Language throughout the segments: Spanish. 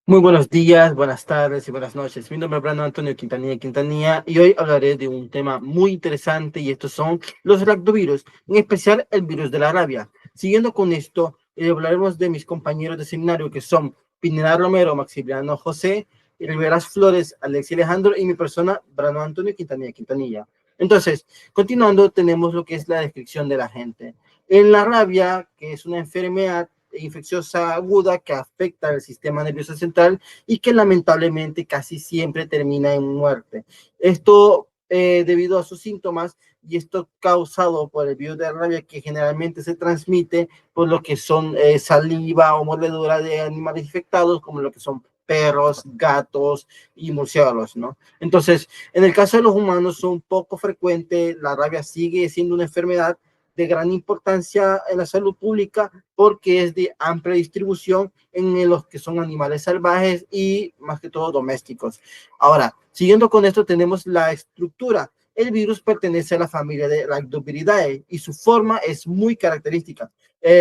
Muy buenos días, buenas tardes y buenas noches. Mi nombre es Brandon Antonio Quintanilla y hoy hablaré de un tema muy interesante y estos son los lactovirus, en especial el virus de la rabia. Siguiendo con esto, hablaremos de mis compañeros de seminario que son Pineda Romero, Maximiliano José, Riveras Flores, Alexis Alejandro y mi persona, Brandon Antonio Quintanilla. Entonces, continuando, tenemos lo que es la descripción de la gente. En la rabia, que es una enfermedad infecciosa aguda que afecta al sistema nervioso central y que lamentablemente casi siempre termina en muerte. Esto debido a sus síntomas y esto causado por el virus de la rabia que generalmente se transmite por lo que son saliva o mordedura de animales infectados como lo que son perros, gatos y murciélagos, ¿no? Entonces, en el caso de los humanos son poco frecuente, la rabia sigue siendo una enfermedad de gran importancia en la salud pública porque es de amplia distribución en los que son animales salvajes y más que todo domésticos. Ahora, siguiendo con esto, tenemos la estructura. El virus pertenece a la familia de Lactobiridae y su forma es muy característica.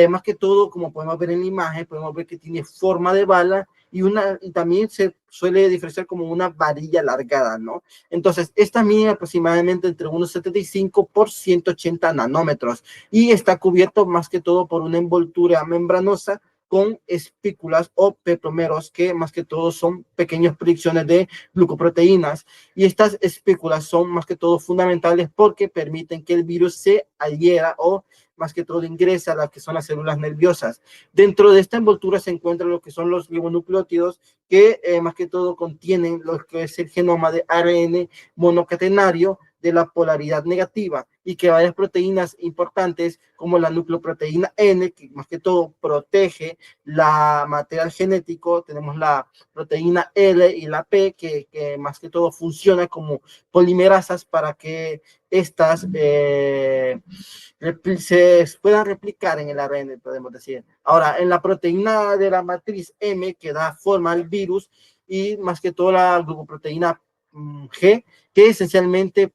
Más que todo, como podemos ver en la imagen, podemos ver que tiene forma de bala y también se suele diferenciar como una varilla alargada, ¿no? Entonces, esta mide aproximadamente entre unos 75 por 180 nanómetros y está cubierto más que todo por una envoltura membranosa con espículas o peplomeros que más que todo son pequeñas proyecciones de glucoproteínas y estas espículas son más que todo fundamentales porque permiten que el virus se adhiera o más que todo ingresa a las que son las células nerviosas. Dentro de esta envoltura se encuentran lo que son los ribonucleótidos que más que todo contienen lo que es el genoma de ARN monocatenario de la polaridad negativa y que varias proteínas importantes como la nucleoproteína N, que más que todo protege la material genético, tenemos la proteína L y la P, que más que todo funciona como polimerasas para que estas se puedan replicar en el ARN, podemos decir. Ahora, en la proteína de la matriz M, que da forma al virus, y más que todo la glucoproteína G, que esencialmente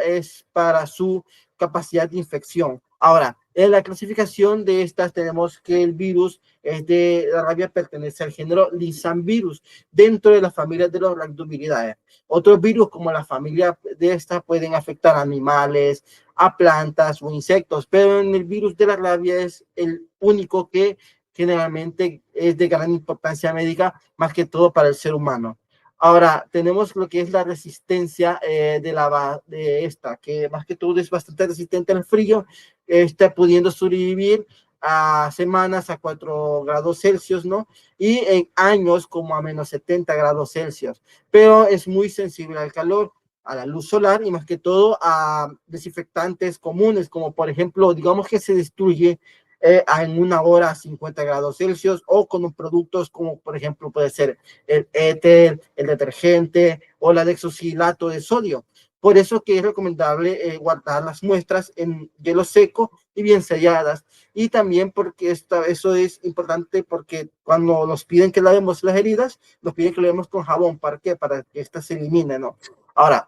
es para su capacidad de infección. Ahora, en la clasificación de estas tenemos que el virus es de la rabia pertenece al género Lysanvirus dentro de la familia de los Lactobiridae. Otros virus como la familia de estas pueden afectar a animales, a plantas o insectos, pero en el virus de la rabia es el único que generalmente es de gran importancia médica, más que todo para el ser humano. Ahora, tenemos lo que es la resistencia de esta, que más que todo es bastante resistente al frío, está pudiendo sobrevivir a semanas a 4 grados Celsius, ¿no? Y en años como a menos 70 grados Celsius, pero es muy sensible al calor, a la luz solar y más que todo a desinfectantes comunes, como por ejemplo, digamos que se destruye en una hora a 50 grados Celsius o con productos como por ejemplo puede ser el éter, el detergente o la dexosilato de sodio. Por eso que es recomendable guardar las muestras en hielo seco y bien selladas. Y también porque eso es importante porque cuando nos piden que lavemos las heridas, nos piden que lo lavemos con jabón. ¿Para qué? Para que ésta se elimine, ¿no? Ahora,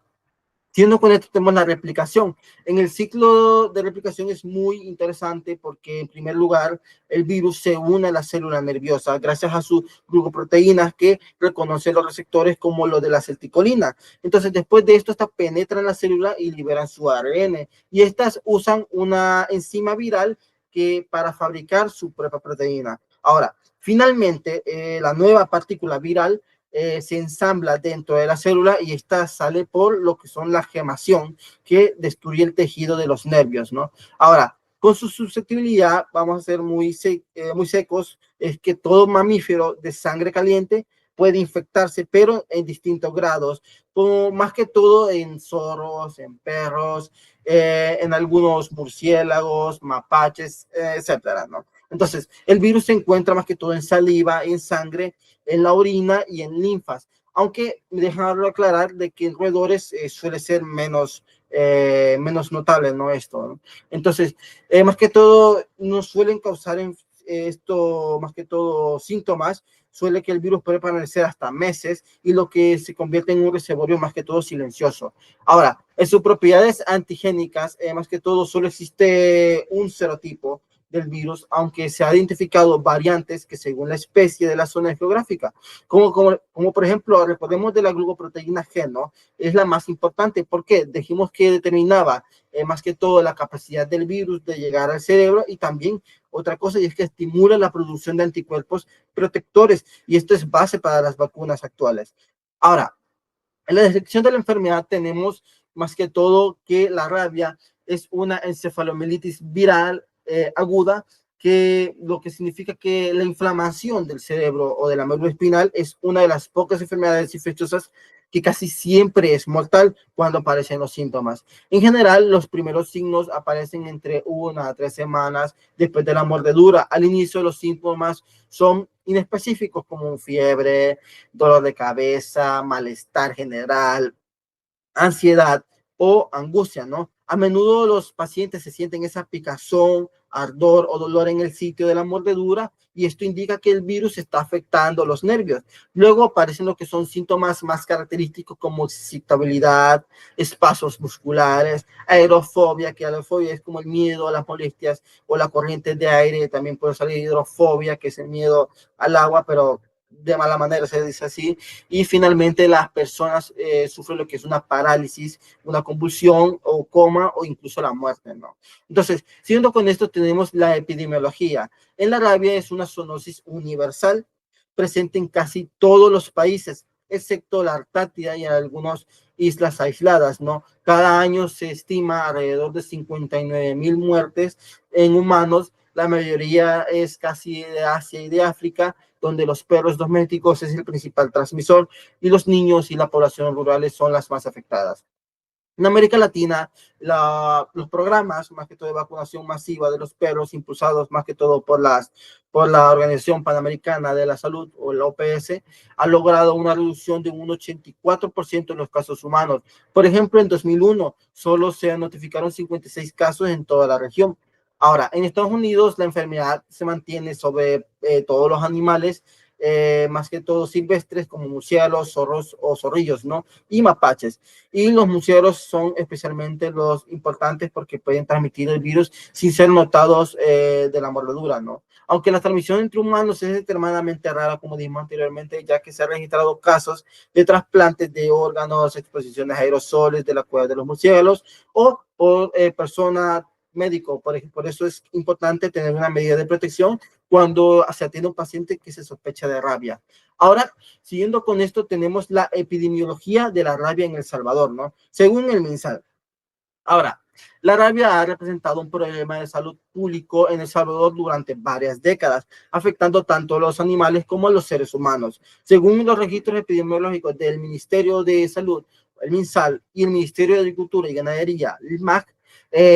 siendo con esto tenemos la replicación. En el ciclo de replicación es muy interesante porque en primer lugar el virus se une a la célula nerviosa gracias a sus glucoproteínas que reconocen los receptores como lo de la acetilcolina. Entonces después de esto, estas penetran la célula y liberan su ARN y estas usan una enzima viral que para fabricar su propia proteína. Ahora, finalmente, la nueva partícula viral se ensambla dentro de la célula y esta sale por lo que son la gemación que destruye el tejido de los nervios, ¿no? Ahora, con su susceptibilidad, vamos a ser muy secos, es que todo mamífero de sangre caliente puede infectarse, pero en distintos grados, como más que todo en zorros, en perros, en algunos murciélagos, mapaches, etcétera, ¿no? Entonces, el virus se encuentra más que todo en saliva, en sangre, en la orina y en linfas, aunque dejarlo aclarar de que en roedores suele ser menos notable, ¿no? Esto, ¿no? Entonces, más que todo, nos suelen causar esto, más que todo, síntomas, suele que el virus puede permanecer hasta meses y lo que se convierte en un reservorio más que todo silencioso. Ahora, en sus propiedades antigénicas, más que todo, solo existe un serotipo del virus, aunque se ha identificado variantes que según la especie de la zona geográfica, como por ejemplo, recordemos de la glucoproteína G, ¿no? Es la más importante porque dijimos que determinaba más que todo la capacidad del virus de llegar al cerebro y también otra cosa y es que estimula la producción de anticuerpos protectores y esto es base para las vacunas actuales. Ahora, en la descripción de la enfermedad tenemos más que todo que la rabia es una encefalomielitis viral aguda, que lo que significa que la inflamación del cerebro o de la médula espinal es una de las pocas enfermedades infecciosas que casi siempre es mortal cuando aparecen los síntomas. En general, los primeros signos aparecen entre 1 a 3 semanas después de la mordedura. Al inicio, los síntomas son inespecíficos como fiebre, dolor de cabeza, malestar general, ansiedad o angustia, ¿no? A menudo los pacientes se sienten esa picazón, ardor o dolor en el sitio de la mordedura y esto indica que el virus está afectando los nervios. Luego aparecen lo que son síntomas más característicos como excitabilidad, espasmos musculares, aerofobia, que aerofobia es como el miedo a las molestias o la corriente de aire, también puede salir hidrofobia, que es el miedo al agua, pero de mala manera se dice así, y finalmente las personas sufren lo que es una parálisis, una convulsión o coma o incluso la muerte, ¿no? Entonces, siguiendo con esto tenemos la epidemiología. En la rabia es una zoonosis universal presente en casi todos los países, excepto la Antártida y en algunas islas aisladas, ¿no? Cada año se estima alrededor de 59,000 muertes en humanos, la mayoría es casi de Asia y de África, donde los perros domésticos es el principal transmisor y los niños y la población rural son las más afectadas. En América Latina, los programas, más que todo de vacunación masiva de los perros, impulsados más que todo por la Organización Panamericana de la Salud, o la OPS, ha logrado una reducción de un 84% en los casos humanos. Por ejemplo, en 2001 solo se notificaron 56 casos en toda la región. Ahora, en Estados Unidos la enfermedad se mantiene sobre todos los animales, más que todo silvestres, como murciélagos, zorros o zorrillos, ¿no? Y mapaches. Y los murciélagos son especialmente los importantes porque pueden transmitir el virus sin ser notados de la mordedura, ¿no? Aunque la transmisión entre humanos es extremadamente rara, como dijimos anteriormente, ya que se han registrado casos de trasplantes de órganos, exposiciones a aerosoles de la cueva de los murciélagos o por personas médico. Por eso es importante tener una medida de protección cuando se atiende a un paciente que se sospecha de rabia. Ahora, siguiendo con esto, tenemos la epidemiología de la rabia en El Salvador, ¿no? Según el MinSal. Ahora, la rabia ha representado un problema de salud público en El Salvador durante varias décadas, afectando tanto a los animales como a los seres humanos. Según los registros epidemiológicos del Ministerio de Salud, el MinSal y el Ministerio de Agricultura y Ganadería, el MAC,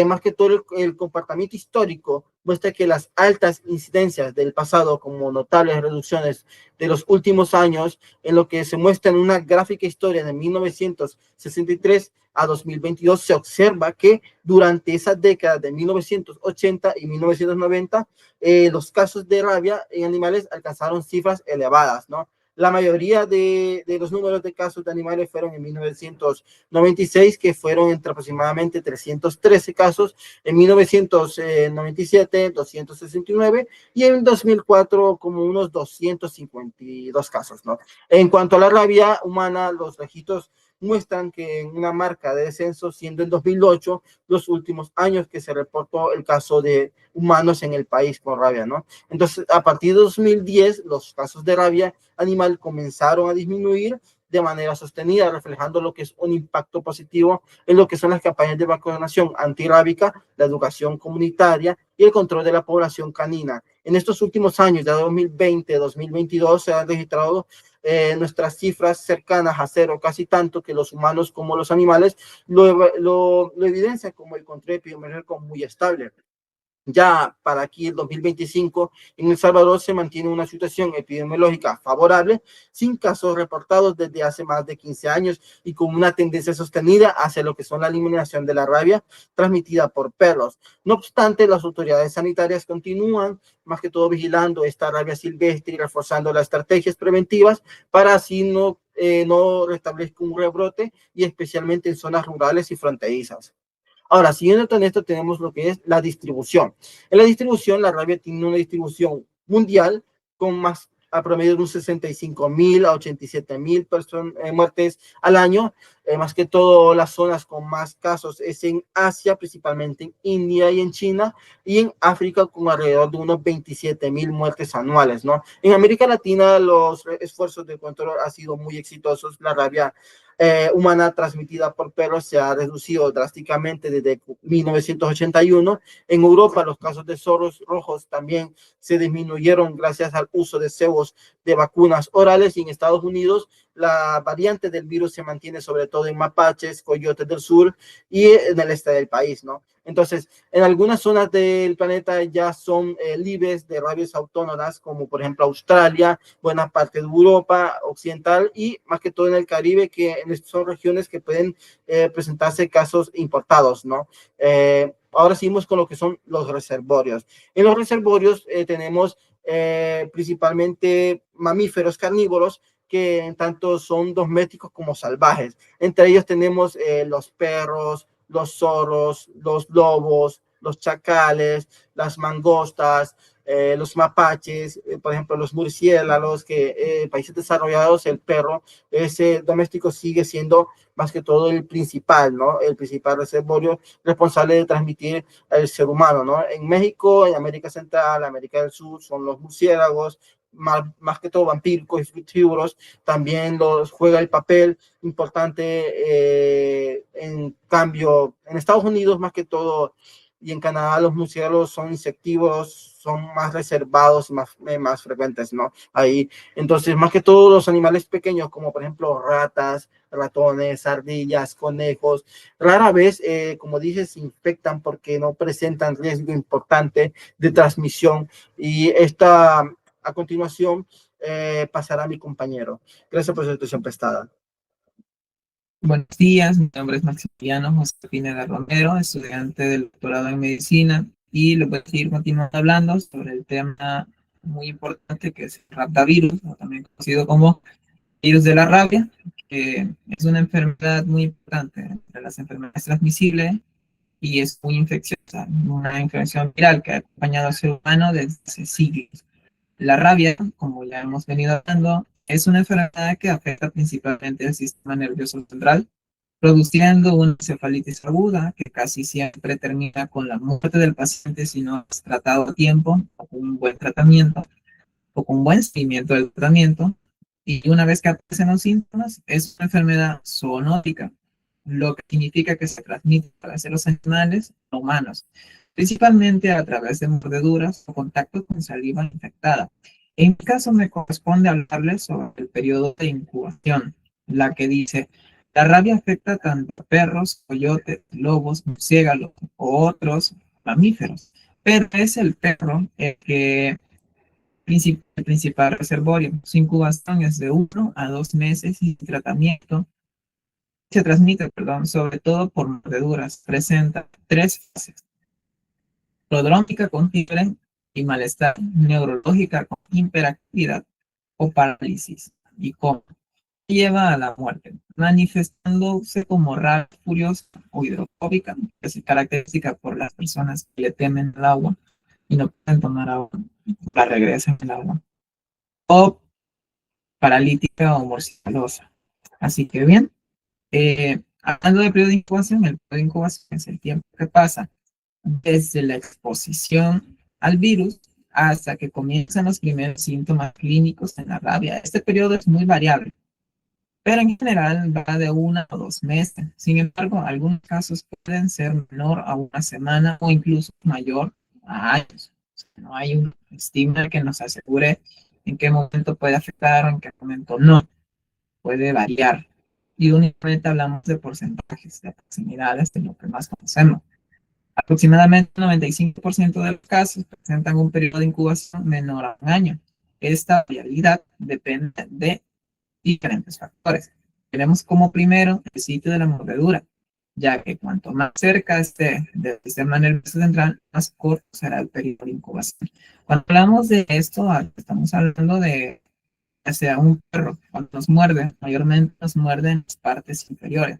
más que todo el comportamiento histórico muestra que las altas incidencias del pasado, como notables reducciones de los últimos años, en lo que se muestra en una gráfica historia de 1963 a 2022, se observa que durante esas décadas de 1980 y 1990, los casos de rabia en animales alcanzaron cifras elevadas, ¿no? La mayoría de los números de casos de animales fueron en 1996, que fueron entre aproximadamente 313 casos, en 1997 269 y en 2004 como unos 252 casos, ¿no? En cuanto a la rabia humana, los registros muestran que en una marca de descenso, siendo en 2008 los últimos años que se reportó el caso de humanos en el país con rabia, ¿no? Entonces, a partir de 2010, los casos de rabia animal comenzaron a disminuir de manera sostenida, reflejando lo que es un impacto positivo en lo que son las campañas de vacunación antirrábica, la educación comunitaria y el control de la población canina. En estos últimos años, de 2020-2022, se han registrado nuestras cifras cercanas a cero, casi tanto que los humanos como los animales lo evidencian como el control epidemiológico muy estable. Ya para aquí el 2025, en El Salvador se mantiene una situación epidemiológica favorable, sin casos reportados desde hace más de 15 años y con una tendencia sostenida hacia lo que son la eliminación de la rabia transmitida por perros. No obstante, las autoridades sanitarias continúan más que todo vigilando esta rabia silvestre y reforzando las estrategias preventivas para así no restablezca un rebrote y especialmente en zonas rurales y fronterizas. Ahora, siguiendo con esto, tenemos lo que es la distribución. En la distribución, la rabia tiene una distribución mundial con más a promedio de un 65.000 a 87.000 muertes al año. Más que todo, las zonas con más casos es en Asia, principalmente en India y en China, y en África con alrededor de unos 27.000 muertes anuales, ¿no? En América Latina los esfuerzos de control han sido muy exitosos. La rabia humana transmitida por perros se ha reducido drásticamente desde 1981. En Europa los casos de zorros rojos también se disminuyeron gracias al uso de cebos de vacunas orales, y en Estados Unidos la variante del virus se mantiene sobre todo en mapaches, coyotes del sur y en el este del país, ¿no? Entonces, en algunas zonas del planeta ya son libres de rabias autónomas, como por ejemplo Australia, buena parte de Europa occidental y más que todo en el Caribe, que son regiones que pueden presentarse casos importados, ¿no? Ahora seguimos con lo que son los reservorios. En los reservorios tenemos principalmente mamíferos carnívoros que tanto son domésticos como salvajes. Entre ellos tenemos los perros, los zorros, los lobos, los chacales, las mangostas, los mapaches, por ejemplo, los murciélagos, que en países desarrollados el perro ese doméstico sigue siendo más que todo el principal, ¿no? El principal reservorio responsable de transmitir al ser humano, ¿no? En México, en América Central, América del Sur, son los murciélagos, más que todo vampiros y frutívoros, también los juega el papel importante. En cambio, en Estados Unidos, más que todo, y en Canadá, los murciélagos son insectívoros, son más reservados y más frecuentes, ¿no? Ahí, entonces, más que todo, los animales pequeños, como por ejemplo ratas, ratones, ardillas, conejos, rara vez, como dices, se infectan porque no presentan riesgo importante de transmisión. Y esta, a continuación, pasará a mi compañero. Gracias por su atención prestada. Buenos días, mi nombre es Maximiliano José Pineda Romero, estudiante del doctorado en medicina, y les voy a seguir continuando hablando sobre el tema muy importante que es el raptavirus, o también conocido como virus de la rabia, que es una enfermedad muy importante entre las enfermedades transmisibles y es muy infecciosa, una infección viral que ha acompañado al ser humano desde hace siglos. La rabia, como ya hemos venido hablando, es una enfermedad que afecta principalmente el sistema nervioso central, produciendo una encefalitis aguda que casi siempre termina con la muerte del paciente si no es tratado a tiempo o con un buen tratamiento o con un buen seguimiento del tratamiento. Y una vez que aparecen los síntomas, es una enfermedad zoonótica, lo que significa que se transmite a través de los animales a humanos, principalmente a través de mordeduras o contacto con saliva infectada. En mi caso me corresponde hablarles sobre el periodo de incubación, la que dice, la rabia afecta tanto a perros, coyotes, lobos, murciélagos o otros mamíferos, pero es el perro el que el principal reservorio. Su incubación es de 1 a 2 meses y tratamiento se transmite, perdón, sobre todo por mordeduras. Presenta 3 fases: prodrómica con fiebre y malestar, neurológica con hiperactividad o parálisis, y coma lleva a la muerte, manifestándose como rabia furiosa o hidrofóbica, que es característica por las personas que le temen el agua y no pueden tomar agua, la regresan el agua, o paralítica o morcillosa. Así que bien, hablando de periodo de incubación, el periodo de incubación es el tiempo que pasa desde la exposición al virus hasta que comienzan los primeros síntomas clínicos en la rabia. Este periodo es muy variable, pero en general va de 1 a 2 meses. Sin embargo, algunos casos pueden ser menor a una semana o incluso mayor a años. No hay un estigma que nos asegure en qué momento puede afectar o en qué momento no. Puede variar. Y únicamente hablamos de porcentajes, de proximidades de lo que más conocemos. Aproximadamente el 95% de los casos presentan un periodo de incubación menor a un año. Esta variabilidad depende de diferentes factores. Tenemos como primero el sitio de la mordedura, ya que cuanto más cerca esté del sistema nervioso central, más corto será el periodo de incubación. Cuando hablamos de esto, estamos hablando de, ya sea un perro, cuando nos muerde, mayormente nos muerde en las partes inferiores.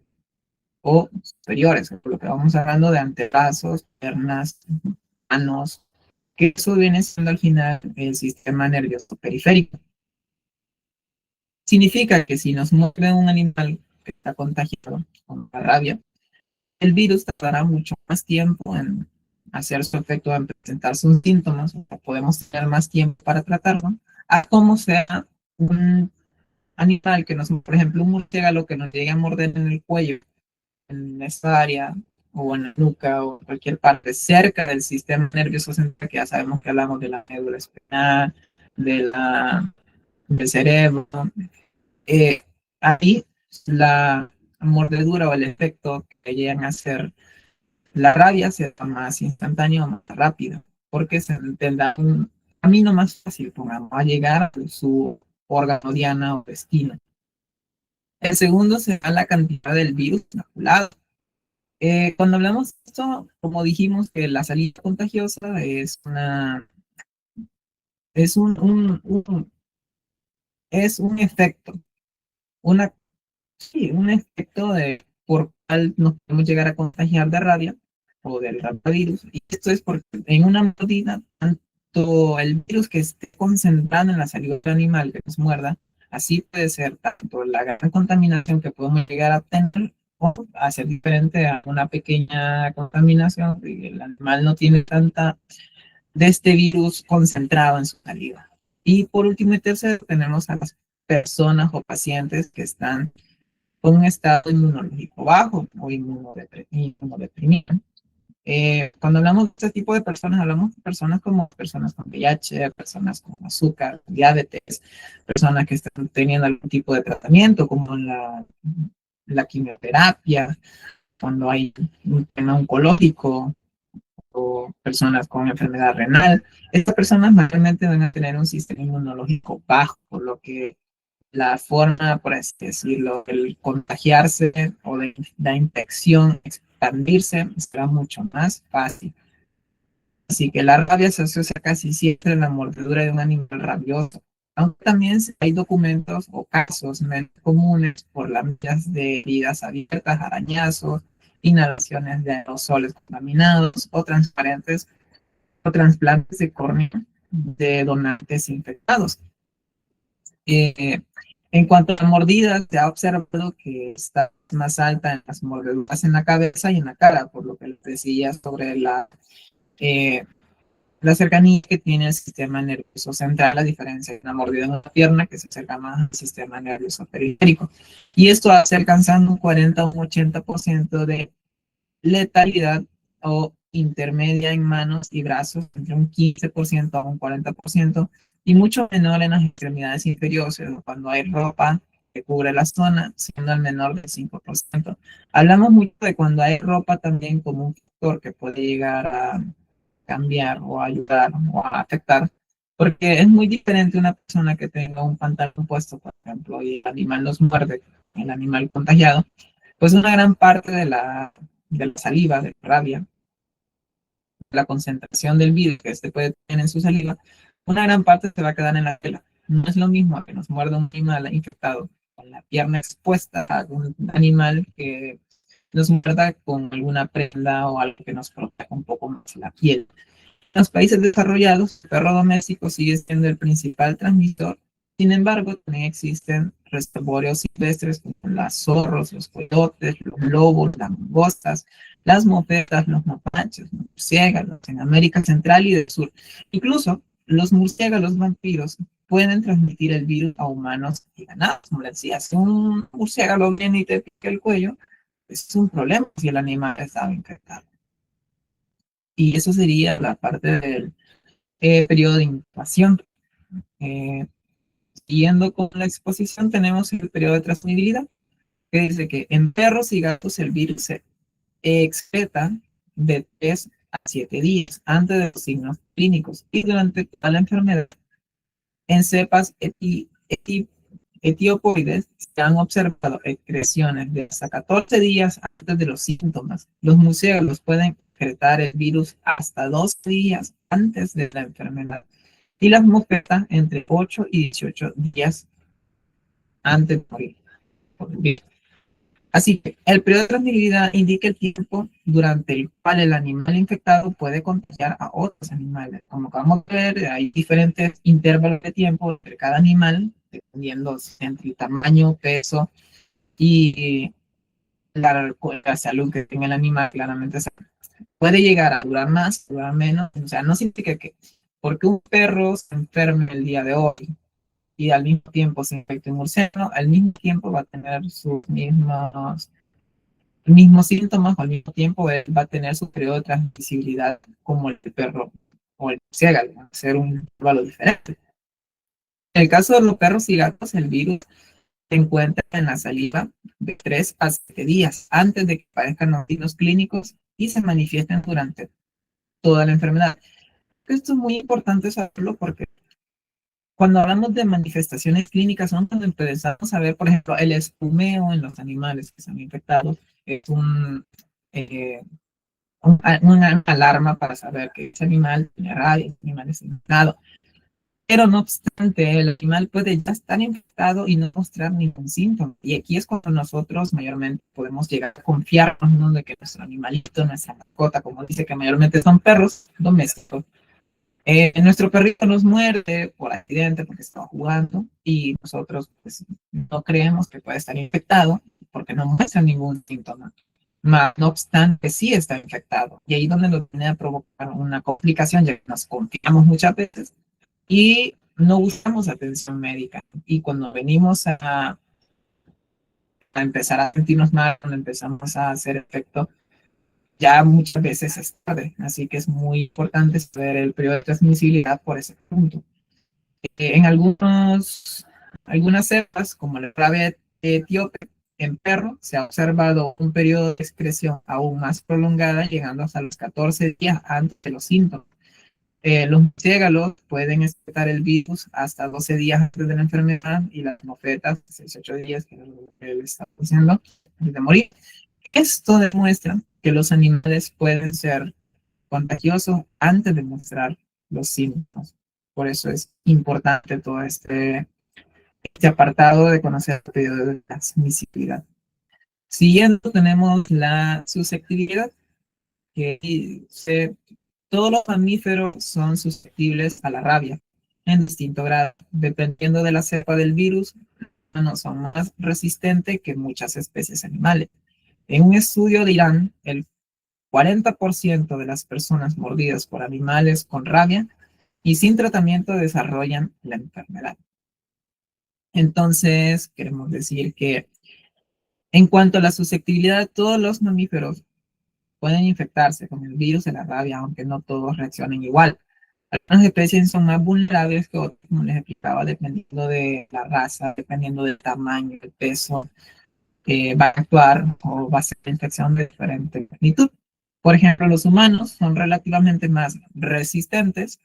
o superiores, por lo que vamos hablando de antebrazos, piernas, manos, que eso viene siendo al final el sistema nervioso periférico. Significa que si nos muerde un animal que está contagiado con la rabia, el virus tardará mucho más tiempo en hacer su efecto, en presentar sus síntomas, o sea, podemos tener más tiempo para tratarlo, a como sea un animal que nos, por ejemplo, un murciélago que nos llegue a morder en el cuello, en esta área, o en la nuca, o en cualquier parte cerca del sistema nervioso central, que ya sabemos que hablamos de la médula espinal, del cerebro, eh, ahí la mordedura o el efecto que llegan a hacer la rabia se da más instantáneo, más rápido, porque se tendrá un camino más fácil, pongamos, a llegar a su órgano diana o destino. El segundo será la cantidad del virus inoculado. Cuando hablamos de esto, como dijimos que la salida contagiosa es es un efecto, una, sí, un efecto de por cual nos podemos llegar a contagiar de rabia o del rabivirus. Y esto es porque en una mordida, tanto el virus que esté concentrado en la saliva del animal que nos muerda, así puede ser tanto la gran contaminación que podemos llegar a tener o a ser diferente a una pequeña contaminación, y el animal no tiene tanta de este virus concentrado en su saliva. Y por último y tercero, tenemos a las personas o pacientes que están con un estado inmunológico bajo o inmunodeprimido. Cuando hablamos de este tipo de personas, hablamos de personas como personas con VIH, personas con azúcar, diabetes, personas que están teniendo algún tipo de tratamiento como la quimioterapia, cuando hay un tema oncológico, o personas con enfermedad renal. Estas personas mayormente van a tener un sistema inmunológico bajo, por lo que la forma, por así decirlo, el contagiarse o de la infección, expandirse, será mucho más fácil. Así que la rabia se asocia casi siempre a la mordedura de un animal rabioso. Aunque también hay documentos o casos menos comunes por las medidas de heridas abiertas, arañazos, inhalaciones de aerosoles contaminados o transparentes o trasplantes de córnea de donantes infectados. Eh, en cuanto a mordidas, se ha observado que está más alta en las mordeduras en la cabeza y en la cara, por lo que les decía sobre eh, la cercanía que tiene el sistema nervioso central, a diferencia de una mordida en una pierna que se acerca más al sistema nervioso periférico. Y esto hace alcanzando un 40 o un 80% de letalidad o intermedia en manos y brazos, entre un 15% a un 40%, y mucho menor en las extremidades inferiores, cuando hay ropa que cubre la zona, siendo el menor del 5%. Hablamos mucho de cuando hay ropa también como un factor que puede llegar a cambiar o ayudar o a afectar, porque es muy diferente una persona que tenga un pantalón puesto, por ejemplo, y el animal nos muerde, el animal contagiado, pues una gran parte de la saliva, de la rabia, la concentración del virus que este puede tener en su saliva, una gran parte se va a quedar en la tela. No es lo mismo a que nos muerda un animal infectado con la pierna expuesta a un animal que nos muerda con alguna prenda o algo que nos proteja un poco más la piel. En los países desarrollados, el perro doméstico sigue siendo el principal transmisor. Sin embargo, también existen reservorios silvestres como los zorros, los coyotes, los lobos, las mangostas, las mofetas, los mapaches, los murciélagos en América Central y del Sur. Incluso los murciélagos vampiros pueden transmitir el virus a humanos y ganados. Como les decía, si un murciélago viene y te pica el cuello, es un problema si el animal está infectado. Y eso sería la parte del periodo de incubación. Eh, Siguiendo con la exposición, tenemos el periodo de transmisibilidad, que dice que en perros y gatos el virus se excreta de 3 a 7 días antes de los signos clínicos y durante toda la enfermedad. En cepas etiopoides se han observado excreciones de hasta 14 días antes de los síntomas. Los murciélagos pueden excretar el virus hasta 12 días antes de la enfermedad y las mosquetas entre 8 y 18 días antes de morir por el virus. Así que el periodo de transmisibilidad indica el tiempo durante el cual el animal infectado puede contagiar a otros animales. Como acabamos de ver, hay diferentes intervalos de tiempo entre cada animal, dependiendo entre el tamaño, peso y la salud que tenga el animal, claramente. Puede llegar a durar más, durar menos. O sea, no significa que porque un perro se enferme el día de hoy y al mismo tiempo se infecte un murciélago, al mismo tiempo va a tener sus mismos síntomas, o al mismo tiempo él va a tener su periodo de transmisibilidad como el perro o el murciélago, va a ser un valor diferente. En el caso de los perros y gatos, el virus se encuentra en la saliva de 3 a 7 días antes de que aparezcan los signos clínicos y se manifiesten durante toda la enfermedad. Esto es muy importante saberlo porque cuando hablamos de manifestaciones clínicas son cuando empezamos a ver, por ejemplo, el espumeo en los animales que están infectados. Es eh, una alarma para saber que ese animal tiene rabia, ese animal es infectado. Pero no obstante, el animal puede ya estar infectado y no mostrar ningún síntoma. Y aquí es cuando nosotros mayormente podemos llegar a confiarnos, ¿no?, de que nuestro animalito, nuestra mascota, como dice que mayormente son perros domésticos, nuestro perrito nos muerde por accidente porque estaba jugando y nosotros pues, no creemos que pueda estar infectado porque no muestra ningún síntoma. No obstante, sí está infectado. Y ahí donde nos viene a provocar una complicación, ya que nos confiamos muchas veces y no buscamos atención médica. Y cuando venimos a empezar a sentirnos mal, cuando empezamos a hacer efecto, ya muchas veces es tarde. Así que es muy importante saber el periodo de transmisibilidad por ese punto. En algunas cepas, como la rabia etíope, en perro se ha observado un periodo de excreción aún más prolongada, llegando hasta los 14 días antes de los síntomas. Los murciélagos pueden excretar el virus hasta 12 días antes de la enfermedad y las mofetas 18 días, que es lo que él está diciendo, antes de morir. Esto demuestra que los animales pueden ser contagiosos antes de mostrar los síntomas. Por eso es importante todo este apartado de conocer el periodo de transmisibilidad. Siguiendo tenemos la susceptibilidad, que todos los mamíferos son susceptibles a la rabia en distinto grado. Dependiendo de la cepa del virus, no son más resistentes que muchas especies animales. En un estudio de Irán, el 40% de las personas mordidas por animales con rabia y sin tratamiento desarrollan la enfermedad. Entonces, queremos decir que en cuanto a la susceptibilidad, todos los mamíferos pueden infectarse con el virus de la rabia, aunque no todos reaccionen igual. Algunas especies son más vulnerables que otras, como les explicaba, dependiendo de la raza, dependiendo del tamaño, del peso, va a actuar o va a ser la infección de diferente magnitud. Por ejemplo, los humanos son relativamente más resistentes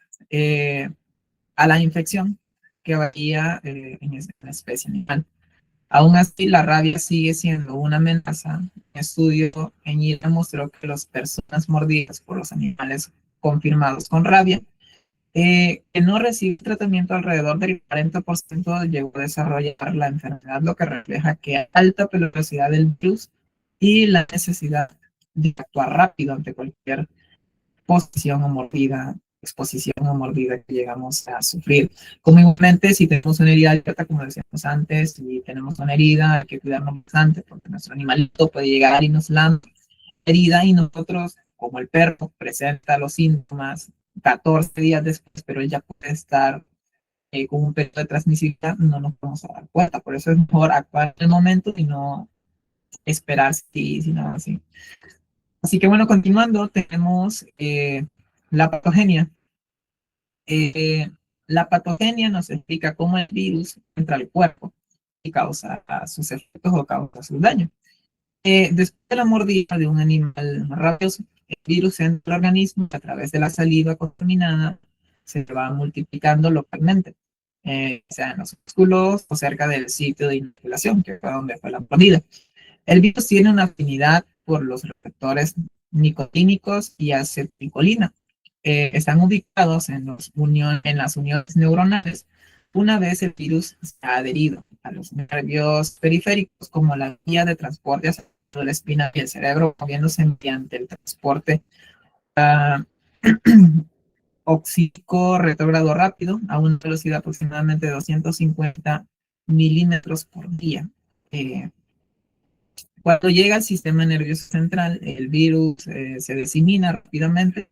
a la infección que varía en la especie animal. Aún así, la rabia sigue siendo una amenaza. Un estudio en Irán mostró que las personas mordidas por los animales confirmados con rabia, que no reciben tratamiento, alrededor del 40% llegó a desarrollar la enfermedad, lo que refleja que hay alta peligrosidad del virus y la necesidad de actuar rápido ante cualquier posición o mordida, exposición o mordida que llegamos a sufrir. Comúnmente, si tenemos una herida abierta, como decíamos antes, si tenemos una herida, hay que cuidarnos bastante porque nuestro animalito puede llegar y nos lanza herida y nosotros, como el perro, presenta los síntomas 14 días después, pero él ya puede estar con un periodo de transmisibilidad, no nos vamos a dar cuenta. Por eso es mejor actuar en el momento y no esperar si nada así. Así que bueno, continuando, tenemos la patogenia. La patogenia nos explica cómo el virus entra al cuerpo y causa sus efectos o causa su daño. Después de la mordida de un animal rabioso, el virus entra al organismo a través de la saliva contaminada, se va multiplicando localmente, sea en los músculos o cerca del sitio de inoculación, que fue donde fue la mordida. El virus tiene una afinidad por los receptores nicotínicos y acetilcolina. Están ubicados en las uniones neuronales una vez el virus se ha adherido al los nervios periféricos como la vía de transporte hacia la espina y el cerebro, moviéndose mediante el transporte óptico retrógrado rápido a una velocidad aproximadamente de 250 milímetros por día. Cuando llega al sistema nervioso central, el virus se disemina rápidamente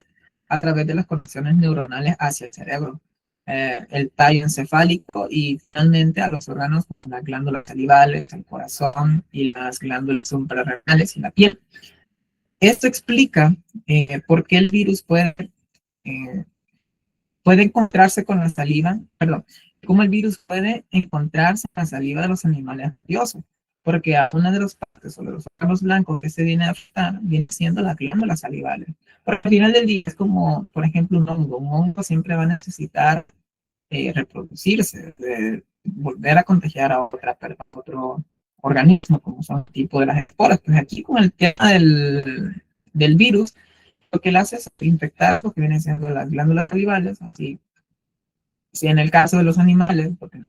a través de las conexiones neuronales hacia el cerebro, el tallo encefálico y finalmente a los órganos como las glándulas salivales, el corazón y las glándulas suprarrenales y la piel. Esto explica por qué el virus eh, puede encontrarse con la saliva, perdón, cómo el virus puede encontrarse en la saliva de los animales nerviosos, porque a una de las partes o de los órganos blancos que se viene a afectar viene siendo las glándulas salivales. Porque al final del día es como, por ejemplo, un hongo siempre va a necesitar reproducirse, volver a contagiar a otro organismo, como son el tipo de las esporas. Pues aquí con el tema del virus, lo que él hace es infectar lo que vienen siendo las glándulas salivales, así si en el caso de los animales, porque en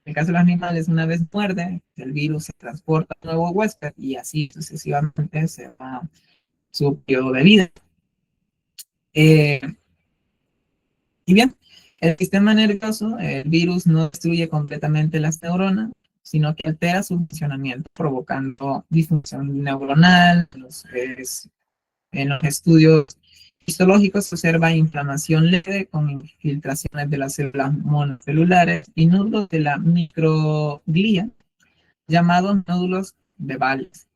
el caso de los animales una vez muerde, el virus se transporta a un nuevo huésped y así sucesivamente se va su periodo de vida. Y bien, el sistema nervioso, el virus no destruye completamente las neuronas, sino que altera su funcionamiento, provocando disfunción neuronal. En los estudios histológicos se observa inflamación leve con infiltraciones de las células monocelulares y nódulos de la microglía, llamados nódulos bebales.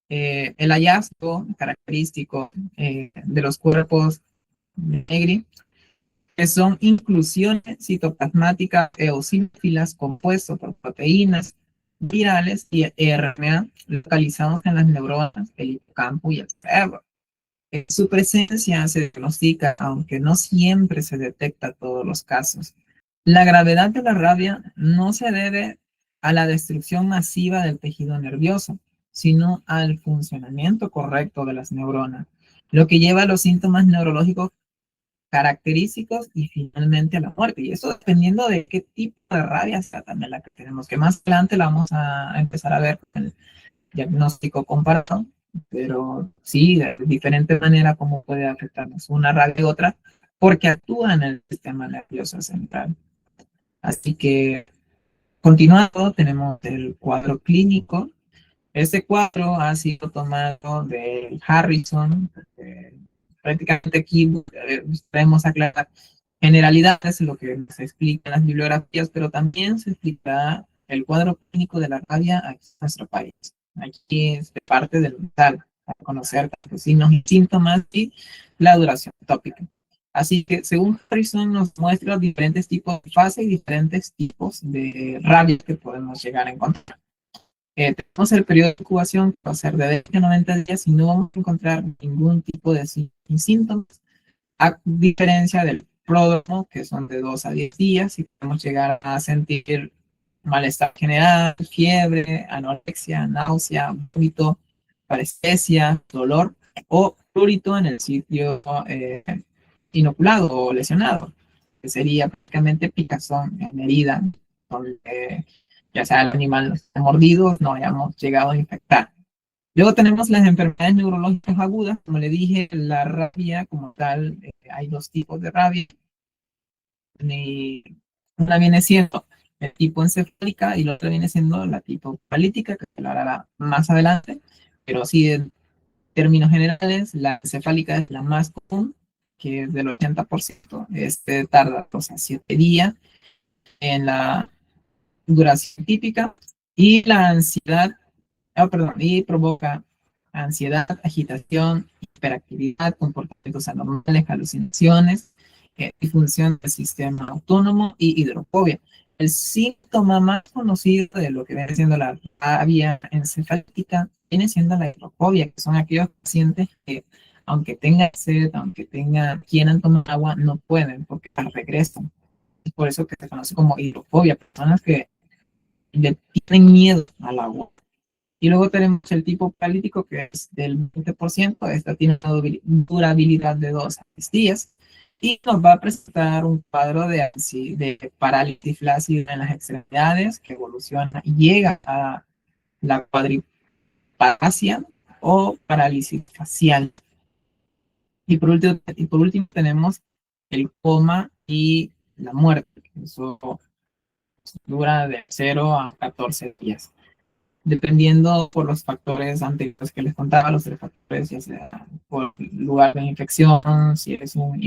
El hallazgo característico de los cuerpos de Negri, que son inclusiones citoplasmáticas eosinofilas compuestos por proteínas virales y RNA localizados en las neuronas, el hipocampo y el cerebro. Su presencia se diagnostica, aunque no siempre se detecta todos los casos. La gravedad de la rabia no se debe a la destrucción masiva del tejido nervioso, sino al funcionamiento correcto de las neuronas, lo que lleva a los síntomas neurológicos característicos y finalmente a la muerte. Y eso dependiendo de qué tipo de rabia sea también la que tenemos, que más adelante la vamos a empezar a ver con el diagnóstico comparado, pero sí, de diferente manera cómo puede afectarnos una rabia u otra, porque actúa en el sistema nervioso central. Así que, continuando, tenemos el cuadro clínico. Este cuadro ha sido tomado de Harrison. Prácticamente aquí podemos aclarar generalidades, lo que se explica en las bibliografías, pero también se explica el cuadro clínico de la rabia aquí en nuestro país. Aquí es de parte del mental, para conocer tanto signos y síntomas y la duración tópica. Así que según Harrison nos muestra los diferentes tipos de fase y diferentes tipos de rabia que podemos llegar a encontrar. Tenemos el periodo de incubación que va a ser de 20 a 90 días y no vamos a encontrar ningún tipo de síntomas, a diferencia del pródromo, que son de 2 a 10 días y podemos llegar a sentir malestar general, fiebre, anorexia, náusea, vómito, parestesia, dolor o prurito en el sitio inoculado o lesionado, que sería prácticamente picazón en herida, donde ya sea el animal mordido, no hayamos llegado a infectar. Luego tenemos las enfermedades neurológicas agudas, como le dije, la rabia como tal, hay dos tipos de rabia. Una viene siendo el tipo encefálica y la otra viene siendo la tipo paralítica, que se lo hará más adelante, pero sí, en términos generales, la encefálica es la más común, que es del 80%, tarda 2 a 7 días en la duración típica, y la ansiedad, y provoca ansiedad, agitación, hiperactividad, comportamientos anormales, alucinaciones, disfunción del sistema autónomo y hidrofobia. El síntoma más conocido de lo que viene siendo la rabia encefálica viene siendo la hidrofobia, que son aquellos pacientes que aunque tengan sed, quieran tomar agua, no pueden porque regresan. Es por eso que se conoce como hidrofobia, personas que le tienen miedo al agua. Y luego tenemos el tipo paralítico, que es del 20%. Esta tiene una durabilidad de 2 a 3 días. y nos va a presentar un cuadro de parálisis flácida en las extremidades que evoluciona y llega a la cuadripasia o parálisis facial. Y por último tenemos el coma y la muerte. Eso dura de 0 a 14 días, dependiendo por los factores anteriores que les contaba, los 3 factores, ya sea por lugar de infección, si eres un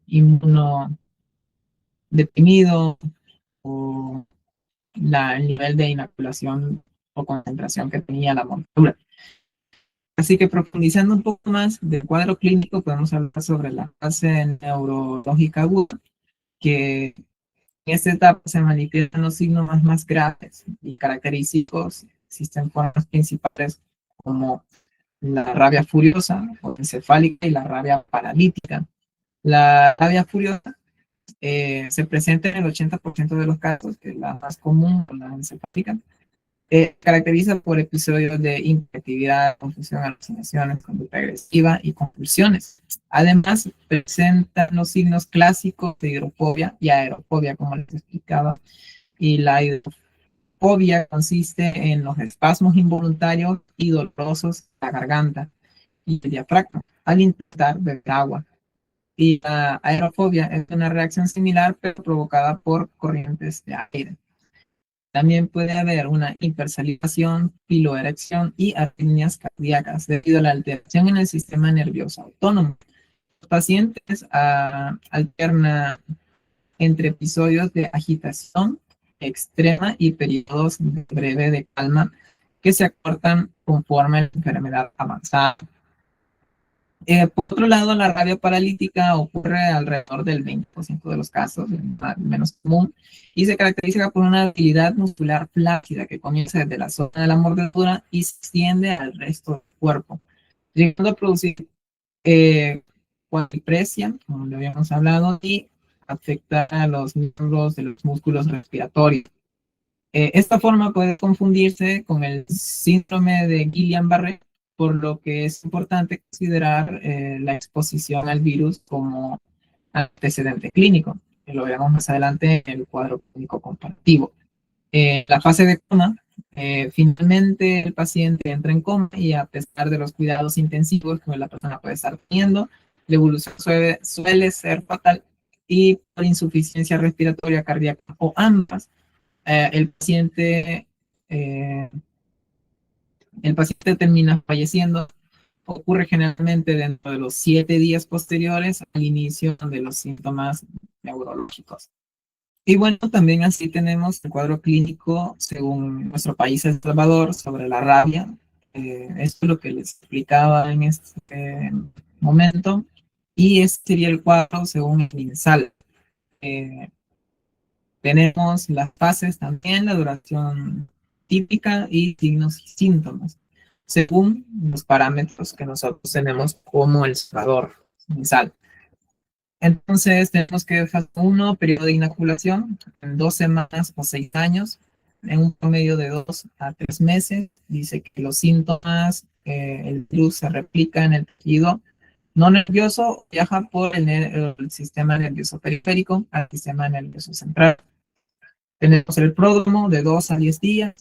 inmunodeprimido o el nivel de inoculación o concentración que tenía la montura. Así que profundizando un poco más del cuadro clínico, podemos hablar sobre la fase neurológica aguda, que en esta etapa se manifiestan los signos más graves y característicos. Existen formas principales como la rabia furiosa o encefálica y la rabia paralítica. La rabia furiosa se presenta en el 80% de los casos, que es la más común, la encefálica. Caracteriza por episodios de hiperactividad, confusión, alucinaciones, conducta agresiva y convulsiones. Además, presenta los signos clásicos de hidrofobia y aerofobia, como les explicaba. Y la hidrofobia consiste en los espasmos involuntarios y dolorosos de la garganta y el diafragma al intentar beber agua. Y la aerofobia es una reacción similar, pero provocada por corrientes de aire. También puede haber una hipersalivación, piloerección y arritmias cardíacas debido a la alteración en el sistema nervioso autónomo. Los pacientes alternan entre episodios de agitación extrema y periodos breve de calma que se acortan conforme la enfermedad avanzada. Por otro lado, la rabia paralítica ocurre alrededor del 20% de los casos, menos común, y se caracteriza por una debilidad muscular flácida que comienza desde la zona de la mordedura y se extiende al resto del cuerpo, llegando a producir cuadripresia, como lo habíamos hablado, y afectar a los miembros de los músculos respiratorios. Esta forma puede confundirse con el síndrome de Guillain-Barré, por lo que es importante considerar la exposición al virus como antecedente clínico, que lo veremos más adelante en el cuadro clínico comparativo. La fase de coma, finalmente el paciente entra en coma y a pesar de los cuidados intensivos que la persona puede estar teniendo, la evolución suele ser fatal y por insuficiencia respiratoria cardíaca o ambas, el paciente eh, termina falleciendo. Ocurre generalmente dentro de los 7 días posteriores al inicio de los síntomas neurológicos. Y bueno, también así tenemos el cuadro clínico según nuestro país, El Salvador, sobre la rabia. Esto es lo que les explicaba en este momento. Y este sería el cuadro según el MinSal. Tenemos las fases también, la duración típica y signos y síntomas, según los parámetros que nosotros tenemos como El Salvador MinSal. Entonces tenemos que fase 1, periodo de inoculación, en 2 semanas o 6 años, en un promedio de 2 a 3 meses. Dice que los síntomas, el virus se replica en el tejido no nervioso, viaja por el sistema nervioso periférico al sistema nervioso central. Tenemos el pródromo de 2 a 10 días.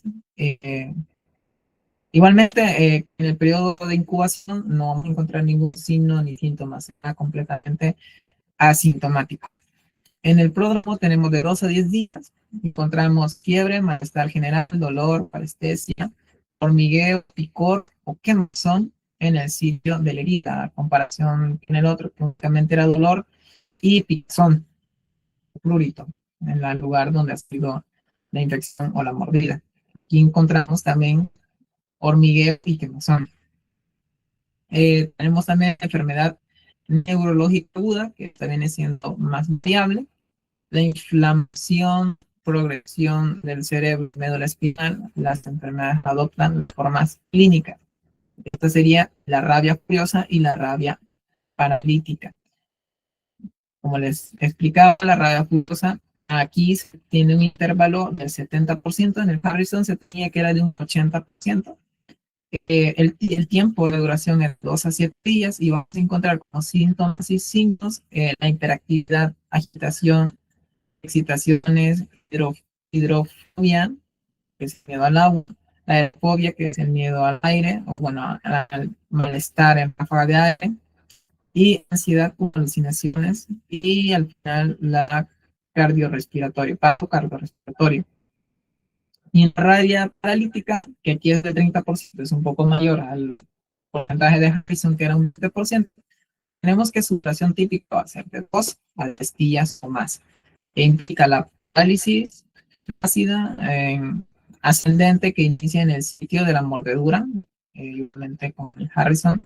Igualmente, en el periodo de incubación no vamos a encontrar ningún signo ni síntomas, está completamente asintomático. En el pródromo tenemos de 2 a 10 días. Encontramos fiebre, malestar general, dolor, parestesia, hormigueo, picor o quemazón en el sitio de la herida, a comparación con el otro que únicamente era dolor y picazón, prurito, en el lugar donde ha sido la infección o la mordida. Aquí encontramos también hormigueo y quemazón. Tenemos también enfermedad neurológica aguda, que esta viene siendo más variable. La inflamación, progresión del cerebro, médula espinal, las enfermedades adoptan formas clínicas. Esta sería la rabia furiosa y la rabia paralítica. Como les explicaba, la rabia furiosa, aquí se tiene un intervalo del 70%, en el Harrison se tenía que era de un 80%. El tiempo de duración es 2 a 7 días y vamos a encontrar como síntomas y signos la hiperactividad, agitación, excitaciones, hidrofobia, que es el miedo al agua, la aerofobia, que es el miedo al aire, o bueno, al malestar en ráfaga de aire, y ansiedad con alucinaciones, y al final la cardiorrespiratorio, paro cardiorrespiratorio. Y en la rabia paralítica, que aquí es del 30%, es un poco mayor al porcentaje de Harrison, que era un 20%, tenemos que su duración típica va a ser de 2 a 10 días o más. E implica la parálisis ácida ascendente que inicia en el sitio de la mordedura, igualmente con el Harrison,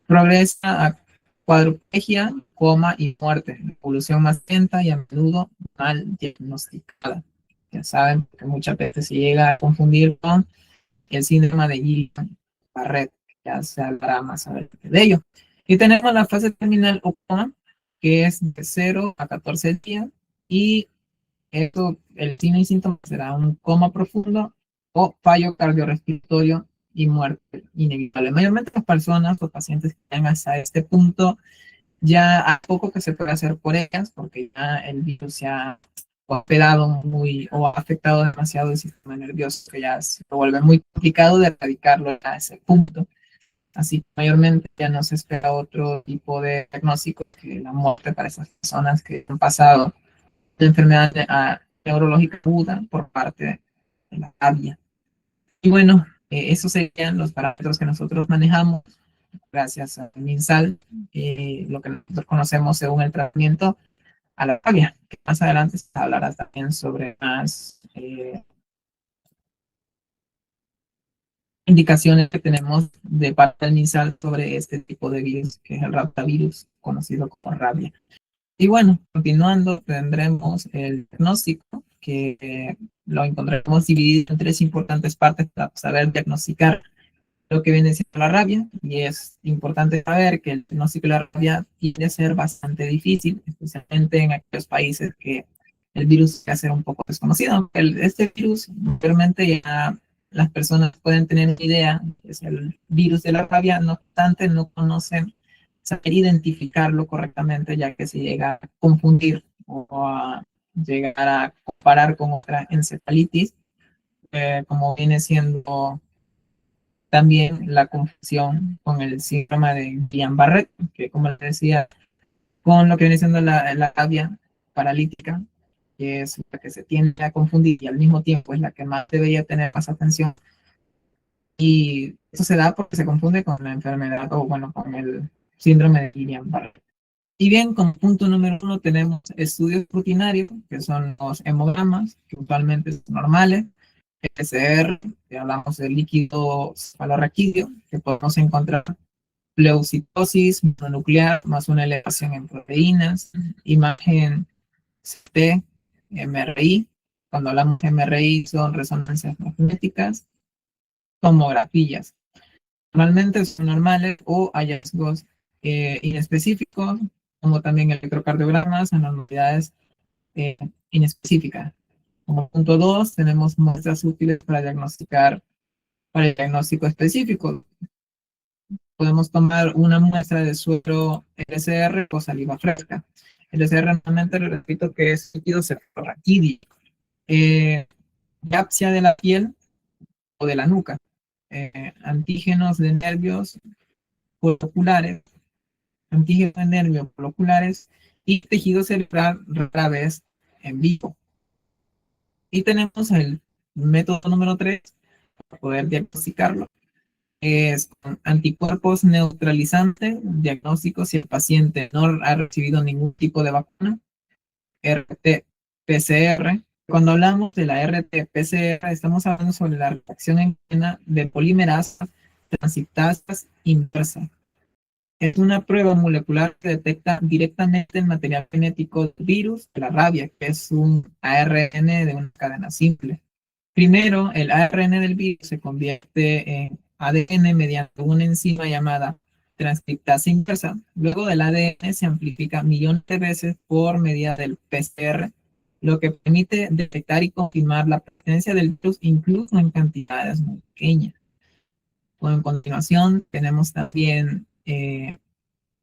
progresa a cuadriplegia, coma y muerte, evolución más lenta y a menudo mal diagnosticada. Ya saben que muchas veces se llega a confundir con el síndrome de Guillain-Barré, ya se hablará más adelante de ello. Y tenemos la fase terminal o coma, que es de 0 a 14 días, y esto, el signo y síntoma será un coma profundo o fallo cardiorrespiratorio y muerte inevitable. Mayormente las personas o pacientes que llegan hasta este punto, ya hay poco que se puede hacer por ellas, porque ya el virus se ha operado muy o ha afectado demasiado el sistema nervioso, que ya se vuelve muy complicado de erradicarlo a ese punto. Así que mayormente ya no se espera otro tipo de diagnóstico que la muerte para esas personas que han pasado de enfermedad neurológica aguda por parte de la rabia. Y bueno, esos serían los parámetros que nosotros manejamos gracias al MinSal, lo que nosotros conocemos según el tratamiento a la rabia, que más adelante se hablará también sobre más indicaciones que tenemos de parte del MinSal sobre este tipo de virus, que es el rotavirus, conocido como rabia. Y bueno, continuando, tendremos el diagnóstico, que lo encontraremos dividido en 3 importantes partes para saber diagnosticar lo que viene siendo la rabia. Y es importante saber que el diagnóstico de la rabia tiende a ser bastante difícil, especialmente en aquellos países que el virus va a ser un poco desconocido. Aunque este virus, realmente ya las personas pueden tener una idea, es el virus de la rabia, no obstante, no conocen saber identificarlo correctamente, ya que se llega a confundir o a llegar a comparar con otra encefalitis, como viene siendo también la confusión con el síndrome de Guillain-Barré, que como les decía, con lo que viene siendo la rabia paralítica, que es la que se tiende a confundir y al mismo tiempo es la que más debería tener más atención. Y eso se da porque se confunde con la enfermedad o bueno, con el síndrome de Guillain-Barré. Y bien, como punto número 1 tenemos estudios rutinarios, que son los hemogramas, que usualmente son normales, PCR, que hablamos del líquido cefalorraquídeo, que podemos encontrar leucitosis mononuclear más una elevación en proteínas, imagen CT, MRI. Cuando hablamos de MRI son resonancias magnéticas, tomografías. Normalmente son normales o hallazgos inespecíficos, como también electrocardiogramas, anormalidades inespecíficas. Como punto 2, tenemos muestras útiles para diagnosticar, para el diagnóstico específico. Podemos tomar una muestra de suero LCR o saliva fresca. LCR normalmente, le repito, que es líquido cefalorraquídeo. Biopsia de la piel o de la nuca. Antígenos de nervios foloculares, antígenos de nervios foloculares y tejido cerebral rara vez en vivo. Y tenemos el método número 3 para poder diagnosticarlo. Es con anticuerpos neutralizantes, diagnóstico si el paciente no ha recibido ningún tipo de vacuna, RT-PCR. Cuando hablamos de la RT-PCR, estamos hablando sobre la reacción en cadena de polimerasa transcriptasas inversa. Es una prueba molecular que detecta directamente el material genético del virus de la rabia, que es un ARN de una cadena simple. Primero, el ARN del virus se convierte en ADN mediante una enzima llamada transcriptasa inversa. Luego del ADN se amplifica millones de veces por medida del PCR, lo que permite detectar y confirmar la presencia del virus incluso en cantidades muy pequeñas. O en continuación tenemos también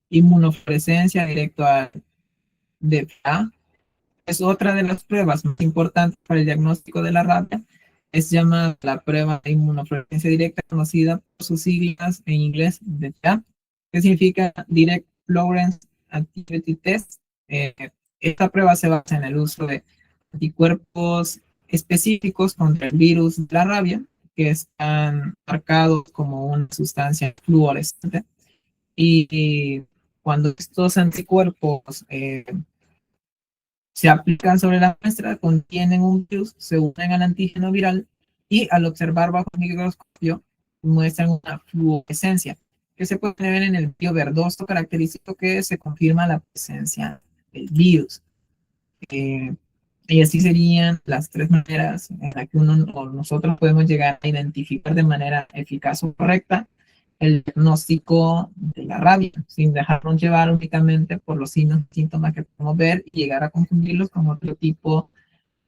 inmunofluorescencia directo al DPA. Es otra de las pruebas más importantes para el diagnóstico de la rabia. Es llamada la prueba de inmunofluorescencia directa, conocida por sus siglas en inglés DPA, que significa Direct Fluorescence Activity Test. Esta prueba se basa en el uso de anticuerpos específicos contra el virus de la rabia, que están marcados como una sustancia fluorescente. Y cuando estos anticuerpos se aplican sobre la muestra, contienen un virus, se unen al antígeno viral y al observar bajo el microscopio muestran una fluorescencia que se puede ver en el brillo verdoso característico que se confirma la presencia del virus. Y así serían las tres maneras en las que uno o nosotros podemos llegar a identificar de manera eficaz o correcta el diagnóstico de la rabia, sin dejarnos llevar únicamente por los signos y síntomas que podemos ver y llegar a confundirlos con otro tipo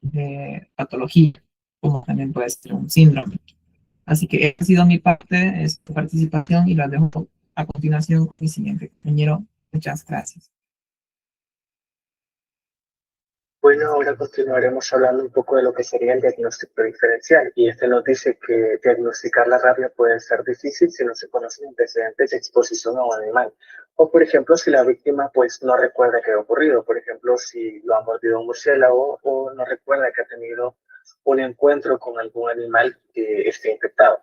de patología, como también puede ser un síndrome. Así que esa ha sido mi parte, esta participación, y la dejo a continuación con mi siguiente compañero. Muchas gracias. Bueno, ahora continuaremos hablando un poco de lo que sería el diagnóstico diferencial, y este nos dice que diagnosticar la rabia puede ser difícil si no se conocen antecedentes de exposición a un animal, o por ejemplo si la víctima pues no recuerda qué ha ocurrido, por ejemplo si lo ha mordido un murciélago o no recuerda que ha tenido un encuentro con algún animal que esté infectado.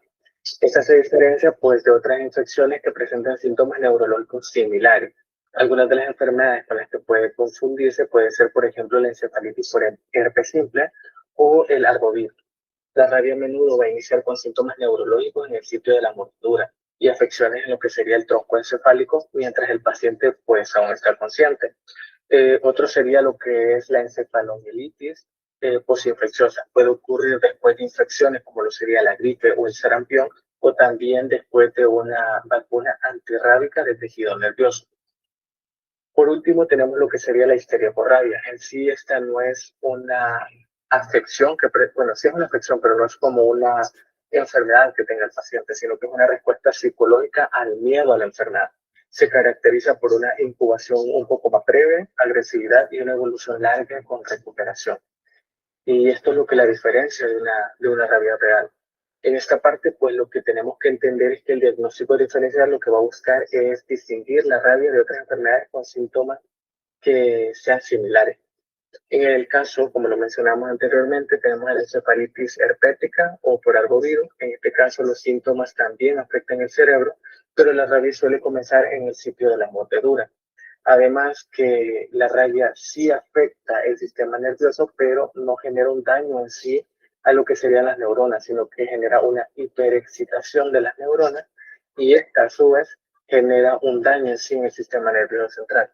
Esta se diferencia pues de otras infecciones que presentan síntomas neurológicos similares. Algunas de las enfermedades con las que puede confundirse puede ser, por ejemplo, la encefalitis por herpes simple o el arbovirus. La rabia a menudo va a iniciar con síntomas neurológicos en el sitio de la mordedura y afecciones en lo que sería el tronco encefálico mientras el paciente pues aún está consciente. Otro sería lo que es la encefalomielitis posinfecciosa. Puede ocurrir después de infecciones como lo sería la gripe o el sarampión, o también después de una vacuna antirrábica de tejido nervioso. Por último, tenemos lo que sería la histeria por rabia. En sí, esta no es una afección, bueno, sí es una afección, pero no es como una enfermedad que tenga el paciente, sino que es una respuesta psicológica al miedo a la enfermedad. Se caracteriza por una incubación un poco más breve, agresividad y una evolución larga con recuperación. Y esto es lo que la diferencia de una rabia real. En esta parte, pues lo que tenemos que entender es que el diagnóstico diferencial lo que va a buscar es distinguir la rabia de otras enfermedades con síntomas que sean similares. En el caso, como lo mencionamos anteriormente, tenemos la encefalitis herpética o por arbovirus. En este caso, los síntomas también afectan el cerebro, pero la rabia suele comenzar en el sitio de la mordedura. Además que la rabia sí afecta el sistema nervioso, pero no genera un daño en sí a lo que serían las neuronas, sino que genera una hiperexcitación de las neuronas y esta a su vez genera un daño en sí en el sistema nervioso central.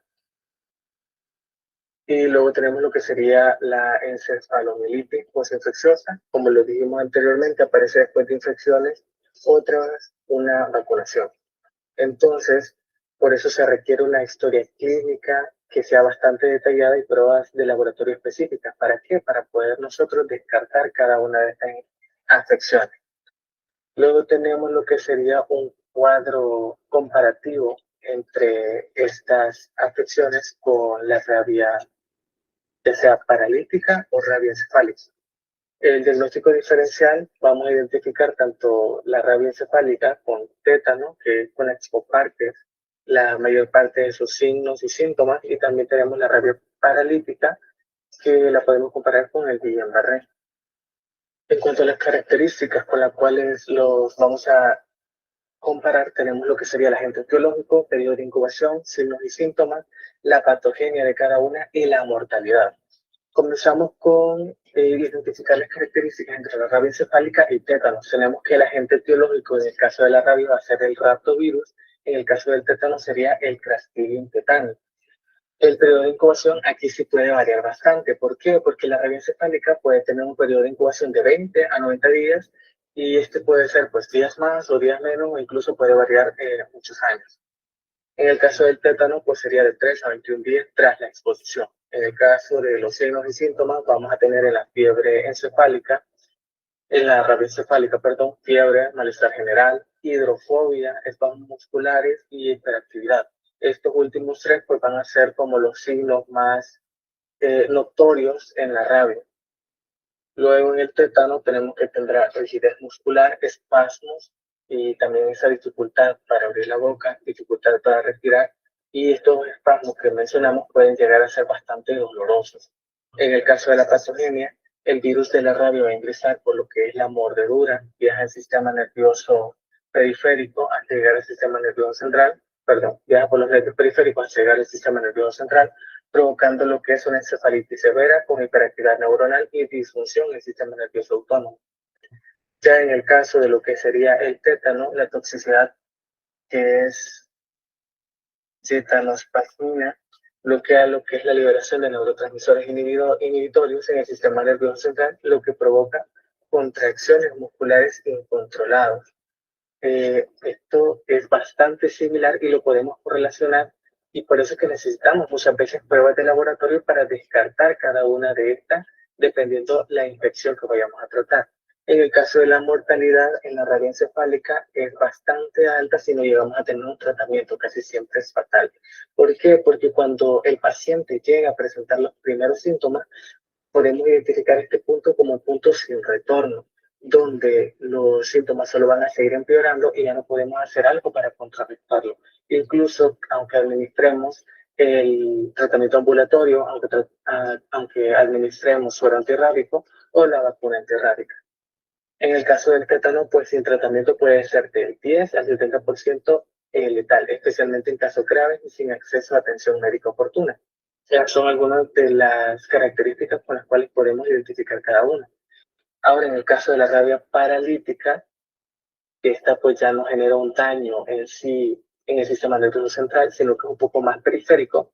Y luego tenemos lo que sería la encefalomielitis postinfecciosa. Como lo dijimos anteriormente, aparece después de infecciones, otras una vacunación. Entonces, por eso se requiere una historia clínica que sea bastante detallada y pruebas de laboratorio específicas. ¿Para qué? Para poder nosotros descartar cada una de estas afecciones. Luego tenemos lo que sería un cuadro comparativo entre estas afecciones con la rabia, ya sea paralítica o rabia encefálica. El diagnóstico diferencial, vamos a identificar tanto la rabia encefálica con tétano, que es con las que compartes la mayor parte de sus signos y síntomas, y también tenemos la rabia paralítica, que la podemos comparar con el Guillain-Barré. En cuanto a las características con las cuales los vamos a comparar, tenemos lo que sería el agente etiológico, periodo de incubación, signos y síntomas, la patogenia de cada una y la mortalidad. Comenzamos con identificar las características entre la rabia encefálica y tétanos. Tenemos que el agente etiológico en el caso de la rabia va a ser el raptovirus, en el caso del tétano sería el Crastridium tetani. El periodo de incubación aquí sí puede variar bastante. ¿Por qué? Porque la rabia encefálica puede tener un periodo de incubación de 20 a 90 días y este puede ser pues días más o días menos o incluso puede variar muchos años. En el caso del tétano, pues sería de 3 a 21 días tras la exposición. En el caso de los signos y síntomas, vamos a tener en la fiebre encefálica, en la rabia encefálica, perdón, fiebre, malestar general, hidrofobia, espasmos musculares y hiperactividad. Estos últimos tres pues van a ser como los signos más notorios en la rabia. Luego en el tétano tenemos que tendrá rigidez muscular, espasmos y también esa dificultad para abrir la boca, dificultad para respirar, y estos espasmos que mencionamos pueden llegar a ser bastante dolorosos. En el caso de la patogenia, el virus de la rabia va a ingresar por lo que es la mordedura, viaja al sistema nervioso periférico hasta llegar al sistema nervioso central, viaja por los nervios periféricos hasta llegar al sistema nervioso central, provocando lo que es una encefalitis severa con hiperactividad neuronal y disfunción en el sistema nervioso autónomo. Ya en el caso de lo que sería el tétano, la toxicidad que es cetanospasmina bloquea lo que es la liberación de neurotransmisores inhibitorios en el sistema nervioso central, lo que provoca contracciones musculares incontroladas. Esto es bastante similar y lo podemos correlacionar, y por eso es que necesitamos muchas veces pruebas de laboratorio para descartar cada una de estas dependiendo la infección que vayamos a tratar. En el caso de la mortalidad en la rabia encefálica es bastante alta si no llegamos a tener un tratamiento, casi siempre es fatal. ¿Por qué? Porque cuando el paciente llega a presentar los primeros síntomas, podemos identificar este punto como un punto sin retorno, donde los síntomas solo van a seguir empeorando y ya no podemos hacer algo para contrarrestarlo. Incluso, aunque administremos el tratamiento ambulatorio, aunque administremos suero antirrábico o la vacuna antirrábica. En el caso del tétano, pues sin tratamiento puede ser del 10 al 70% letal, especialmente en casos graves y sin acceso a atención médica oportuna. Son algunas de las características con las cuales podemos identificar cada una. Ahora, en el caso de la rabia paralítica, esta pues ya no genera un daño en sí en el sistema nervioso central, sino que es un poco más periférico.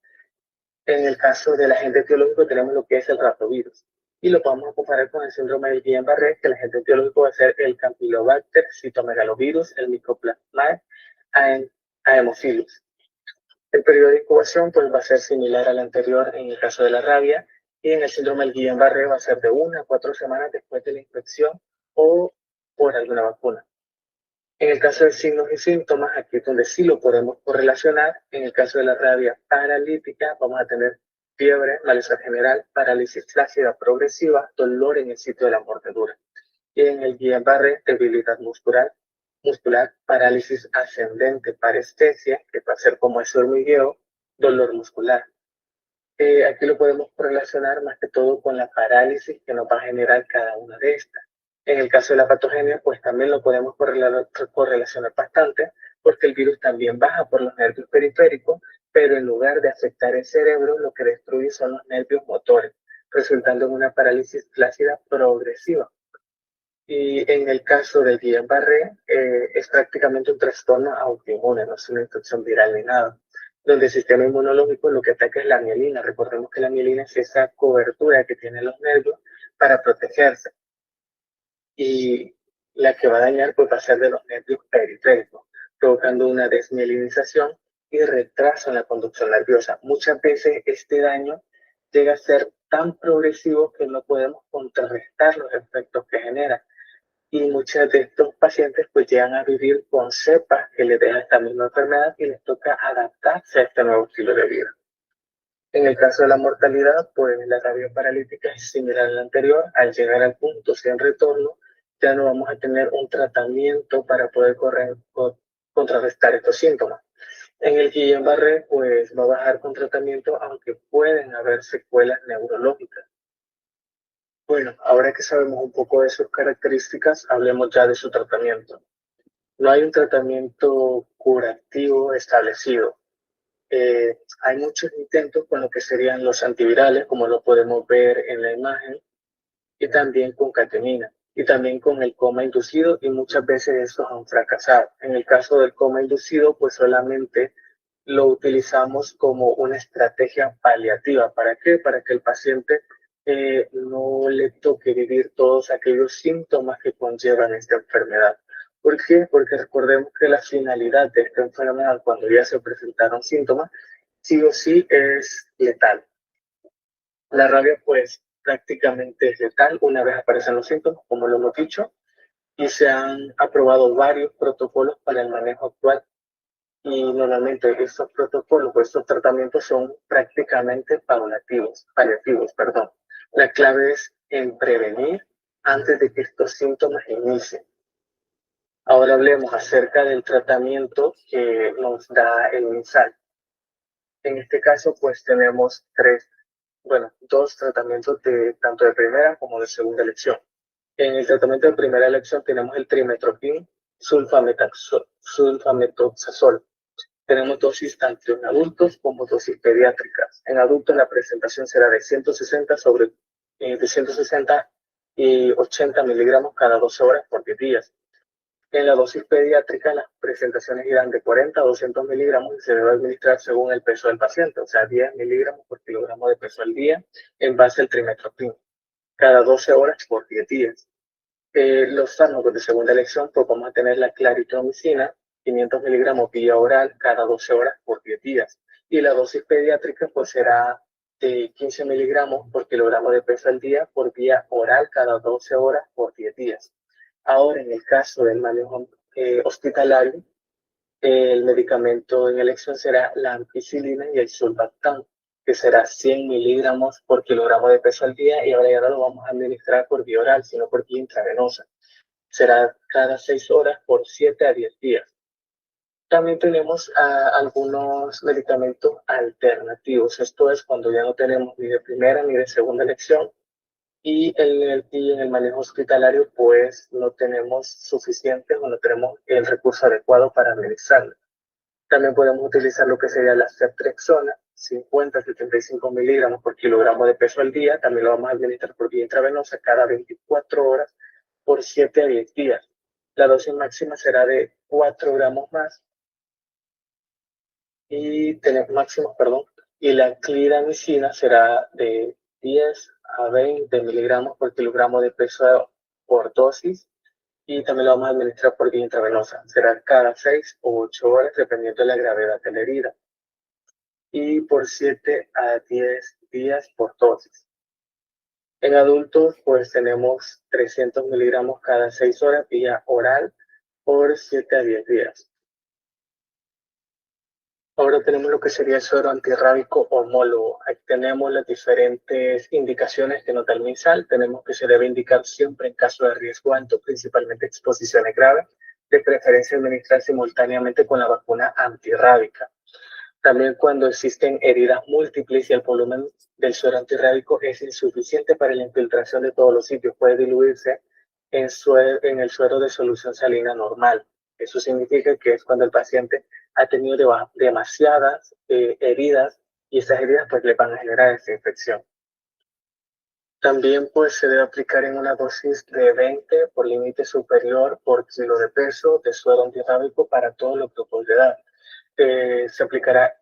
En el caso del agente etiológico tenemos lo que es el ratovirus. Y lo podemos comparar con el síndrome del Guillain-Barré, que el agente etiológico va a ser el Campylobacter cytomegalovirus, el Mycoplasma haemophilus. El periodo de incubación pues, va a ser similar al anterior en el caso de la rabia, y en el síndrome del Guillain-Barré va a ser de 1 a 4 semanas después de la infección o por alguna vacuna. En el caso de signos y síntomas, aquí es donde sí lo podemos correlacionar. En el caso de la rabia paralítica, vamos a tener fiebre, malestar general, parálisis flácida progresiva, dolor en el sitio de la mordedura. Y en el Guillain-Barré, debilidad muscular, parálisis ascendente, parestesia, que va a ser como ese hormigueo, dolor muscular. Aquí lo podemos correlacionar más que todo con la parálisis que nos va a generar cada una de estas. En el caso de la patogenia, pues también lo podemos correlacionar bastante, porque el virus también baja por los nervios periféricos, pero en lugar de afectar el cerebro, lo que destruye son los nervios motores, resultando en una parálisis flácida progresiva. Y en el caso de Guillain-Barré, es prácticamente un trastorno autoinmune, no es una infección viral ni nada, donde el sistema inmunológico lo que ataca es la mielina. Recordemos que la mielina es esa cobertura que tienen los nervios para protegerse. Y la que va a dañar pues, va a ser de los nervios periféricos, provocando una desmielinización y retraso en la conducción nerviosa. Muchas veces este daño llega a ser tan progresivo que no podemos contrarrestar los efectos que genera. Y muchos de estos pacientes pues llegan a vivir con cepas que les dejan esta misma enfermedad y les toca adaptarse a este nuevo estilo de vida. En el caso de la mortalidad, pues la rabia paralítica es similar a la anterior. Al llegar al punto sin retorno, ya no vamos a tener un tratamiento para poder contrarrestar estos síntomas. En el Guillain-Barré, pues va a bajar con tratamiento, aunque pueden haber secuelas neurológicas. Bueno, ahora que sabemos un poco de sus características, hablemos ya de su tratamiento. No hay un tratamiento curativo establecido. Hay muchos intentos con lo que serían los antivirales, como lo podemos ver en la imagen, y también con ketamina, y también con el coma inducido, y muchas veces estos han fracasado. En el caso del coma inducido, pues solamente lo utilizamos como una estrategia paliativa. ¿Para qué? Para que el paciente no le toque vivir todos aquellos síntomas que conllevan esta enfermedad. ¿Por qué? Porque recordemos que la finalidad de esta enfermedad, cuando ya se presentaron síntomas, sí o sí es letal. La rabia, pues, prácticamente es letal una vez aparecen los síntomas, como lo hemos dicho, y se han aprobado varios protocolos para el manejo actual. Y normalmente estos protocolos o estos tratamientos son prácticamente paliativos. La clave es en prevenir antes de que estos síntomas inicien. Ahora hablemos acerca del tratamiento que nos da el MinSal. En este caso, pues tenemos dos tratamientos tanto de primera como de segunda elección. En el tratamiento de primera elección tenemos el trimetoprim sulfametoxazol. Tenemos dosis tanto en adultos como dosis pediátricas. En adultos la presentación será de 160 y 80 miligramos cada 12 horas por 10 días. En la dosis pediátrica las presentaciones irán de 40 a 200 miligramos y se debe administrar según el peso del paciente, o sea, 10 miligramos por kilogramo de peso al día en base al trimetoprim, cada 12 horas por 10 días. Los fármacos de segunda elección, pues vamos a tener la claritromicina, 500 miligramos vía oral cada 12 horas por 10 días. Y la dosis pediátrica pues será de 15 miligramos por kilogramo de peso al día por vía oral cada 12 horas por 10 días. Ahora, en el caso del manejo hospitalario, el medicamento en elección será la ampicilina y el sulbactam, que será 100 miligramos por kilogramo de peso al día, y ahora ya no lo vamos a administrar por vía oral, sino por vía intravenosa. Será cada 6 horas por 7 a 10 días. También tenemos algunos medicamentos alternativos. Esto es cuando ya no tenemos ni de primera ni de segunda elección, y en el manejo hospitalario pues no tenemos suficientes o no tenemos el recurso adecuado para administrarlo. También podemos utilizar lo que sería la ceftriaxona, 50 a 75 miligramos por kilogramo de peso al día. También lo vamos a administrar por vía intravenosa cada 24 horas por 7 a 10 días. La dosis máxima será de 4 gramos más. Y la clindamicina será de 10 a 20 miligramos por kilogramo de peso por dosis, y también lo vamos a administrar por vía intravenosa. Será cada 6 o 8 horas dependiendo de la gravedad de la herida, y por 7 a 10 días por dosis. En adultos pues tenemos 300 miligramos cada 6 horas vía oral por 7 a 10 días. Ahora tenemos lo que sería el suero antirrábico homólogo. Aquí tenemos las diferentes indicaciones que nos da el MinSal. Tenemos que se debe indicar siempre en caso de riesgo alto, principalmente exposiciones graves, de preferencia administrar simultáneamente con la vacuna antirrábica. También cuando existen heridas múltiples y el volumen del suero antirrábico es insuficiente para la infiltración de todos los sitios, puede diluirse en el suero de solución salina normal. Eso significa que es cuando el paciente ha tenido demasiadas heridas, y estas heridas pues le van a generar esta infección. También pues se debe aplicar en una dosis de 20 por límite superior por kilo de peso de suero antirrábico para todos los grupos de edad. Se aplicará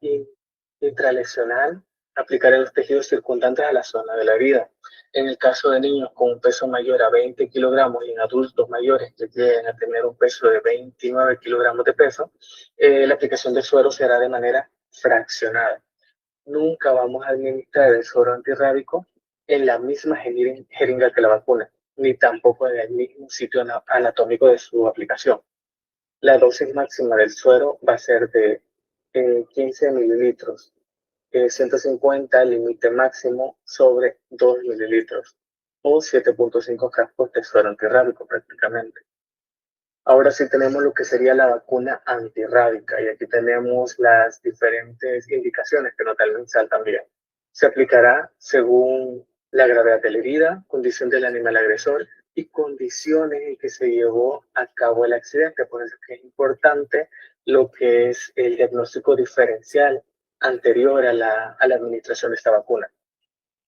intralesional, aplicar en los tejidos circundantes a la zona de la herida. En el caso de niños con un peso mayor a 20 kilogramos y en adultos mayores que lleguen a tener un peso de 29 kilogramos de peso, la aplicación de suero será de manera fraccionada. Nunca vamos a administrar el suero antirrábico en la misma jeringa que la vacuna, ni tampoco en el mismo sitio anatómico de su aplicación. La dosis máxima del suero va a ser de 15 mililitros, 150 límite máximo sobre 2 mililitros, o 7.5 frascos de suero antirrábico prácticamente. Ahora sí tenemos lo que sería la vacuna antirrábica, y aquí tenemos las diferentes indicaciones que nos da el MinSal también. Se aplicará según la gravedad de la herida, condición del animal agresor y condiciones en que se llevó a cabo el accidente. Por eso es que es importante lo que es el diagnóstico diferencial anterior a la administración de esta vacuna.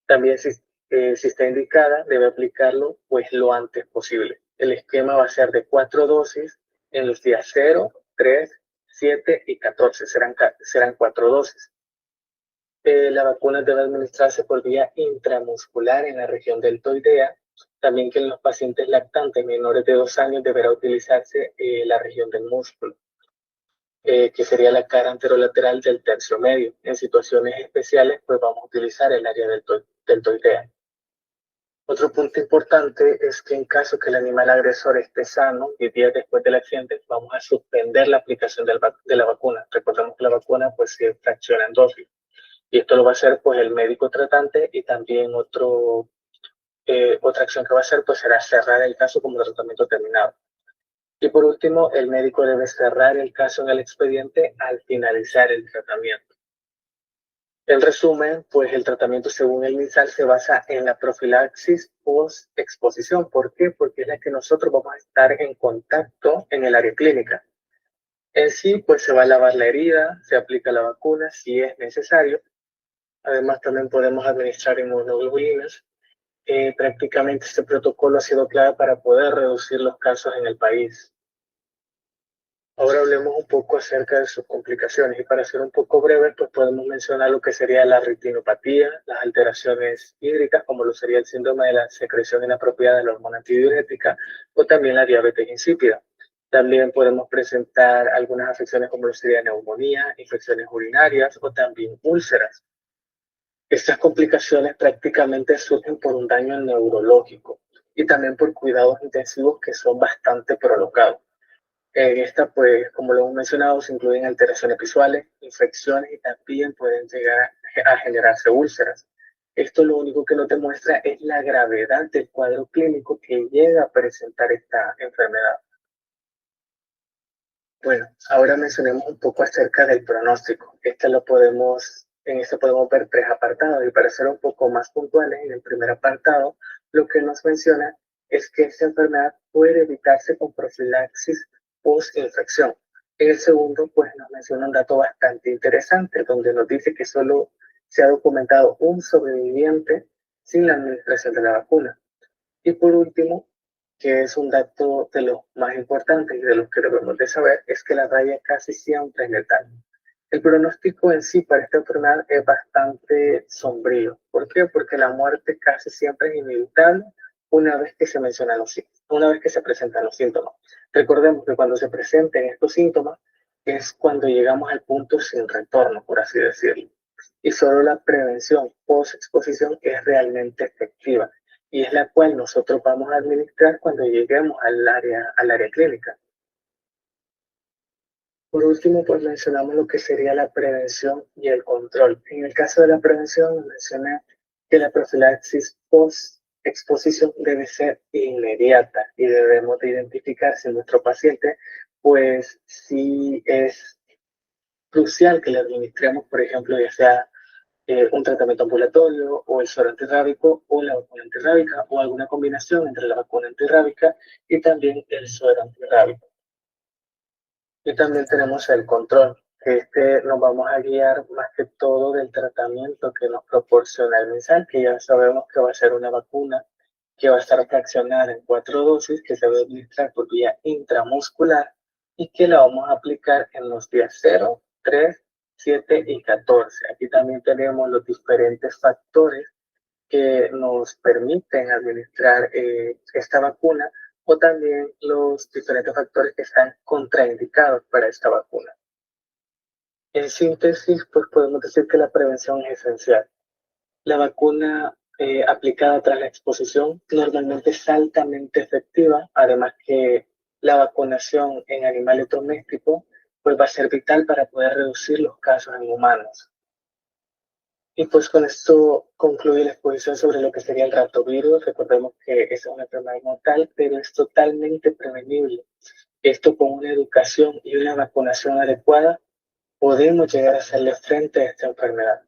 También si está indicada, debe aplicarlo pues lo antes posible. El esquema va a ser de 4 dosis en los días 0, 3, 7 y 14. Serán 4 dosis. La vacuna debe administrarse por vía intramuscular en la región deltoidea. También que en los pacientes lactantes menores de 2 años deberá utilizarse la región del músculo, que sería la cara anterolateral del tercio medio. En situaciones especiales pues vamos a utilizar el área deltoidea. Otro punto importante es que en caso que el animal agresor esté sano y días después del accidente, vamos a suspender la aplicación de la vacuna. Recordemos que la vacuna pues se fracciona en dosis. Y esto lo va a hacer pues el médico tratante, y también otra acción que va a hacer pues será cerrar el caso como tratamiento terminado. Y por último, el médico debe cerrar el caso en el expediente al finalizar el tratamiento. En resumen, pues el tratamiento según el MinSal se basa en la profilaxis post-exposición. ¿Por qué? Porque es la que nosotros vamos a estar en contacto en el área clínica. En sí, pues se va a lavar la herida, se aplica la vacuna si es necesario. Además, también podemos administrar inmunoglobulinas. Prácticamente este protocolo ha sido clave para poder reducir los casos en el país. Ahora hablemos un poco acerca de sus complicaciones, y para ser un poco breve, pues podemos mencionar lo que sería la retinopatía, las alteraciones hídricas, como lo sería el síndrome de la secreción inapropiada de la hormona antidiurética, o también la diabetes insípida. También podemos presentar algunas afecciones como lo sería neumonía, infecciones urinarias o también úlceras. Estas complicaciones prácticamente surgen por un daño neurológico y también por cuidados intensivos que son bastante prolongados. En esta, pues, como lo hemos mencionado, se incluyen alteraciones visuales, infecciones y también pueden llegar a generarse úlceras. Esto lo único que nos demuestra es la gravedad del cuadro clínico que llega a presentar esta enfermedad. Bueno, ahora mencionemos un poco acerca del pronóstico. En este podemos ver 3 apartados, y para ser un poco más puntuales, en el primer apartado, lo que nos menciona es que esta enfermedad puede evitarse con profilaxis post-infección. En el segundo, pues nos menciona un dato bastante interesante, donde nos dice que solo se ha documentado un sobreviviente sin la administración de la vacuna. Y por último, que es un dato de los más importantes y de los que debemos de saber, es que la rabia casi siempre es letal. El pronóstico en sí para esta enfermedad es bastante sombrío. ¿Por qué? Porque la muerte casi siempre es inevitable una vez que se presentan los síntomas. Recordemos que cuando se presenten estos síntomas es cuando llegamos al punto sin retorno, por así decirlo. Y solo la prevención post-exposición es realmente efectiva, y es la cual nosotros vamos a administrar cuando lleguemos al área clínica. Por último, pues mencionamos lo que sería la prevención y el control. En el caso de la prevención, mencioné que la profilaxis post-exposición debe ser inmediata, y debemos de identificar si nuestro paciente, pues sí es crucial que le administremos, por ejemplo, ya sea un tratamiento ambulatorio, o el suero antirrábico, o la vacuna antirrábica, o alguna combinación entre la vacuna antirrábica y también el suero antirrábico. Y también tenemos el control, que nos vamos a guiar más que todo del tratamiento que nos proporciona el MinSal, que ya sabemos que va a ser una vacuna que va a estar fraccionada en 4 dosis, que se va a administrar por vía intramuscular, y que la vamos a aplicar en los días 0, 3, 7 y 14. Aquí también tenemos los diferentes factores que nos permiten administrar esta vacuna, o también los diferentes factores que están contraindicados para esta vacuna. En síntesis, pues podemos decir que la prevención es esencial. La vacuna aplicada tras la exposición normalmente es altamente efectiva, además que la vacunación en animales domésticos pues va a ser vital para poder reducir los casos en humanos. Y pues con esto concluye la exposición sobre lo que sería el ratovirus. Recordemos que es una enfermedad mortal, pero es totalmente prevenible. Esto, con una educación y una vacunación adecuada, podemos llegar a hacerle frente a esta enfermedad.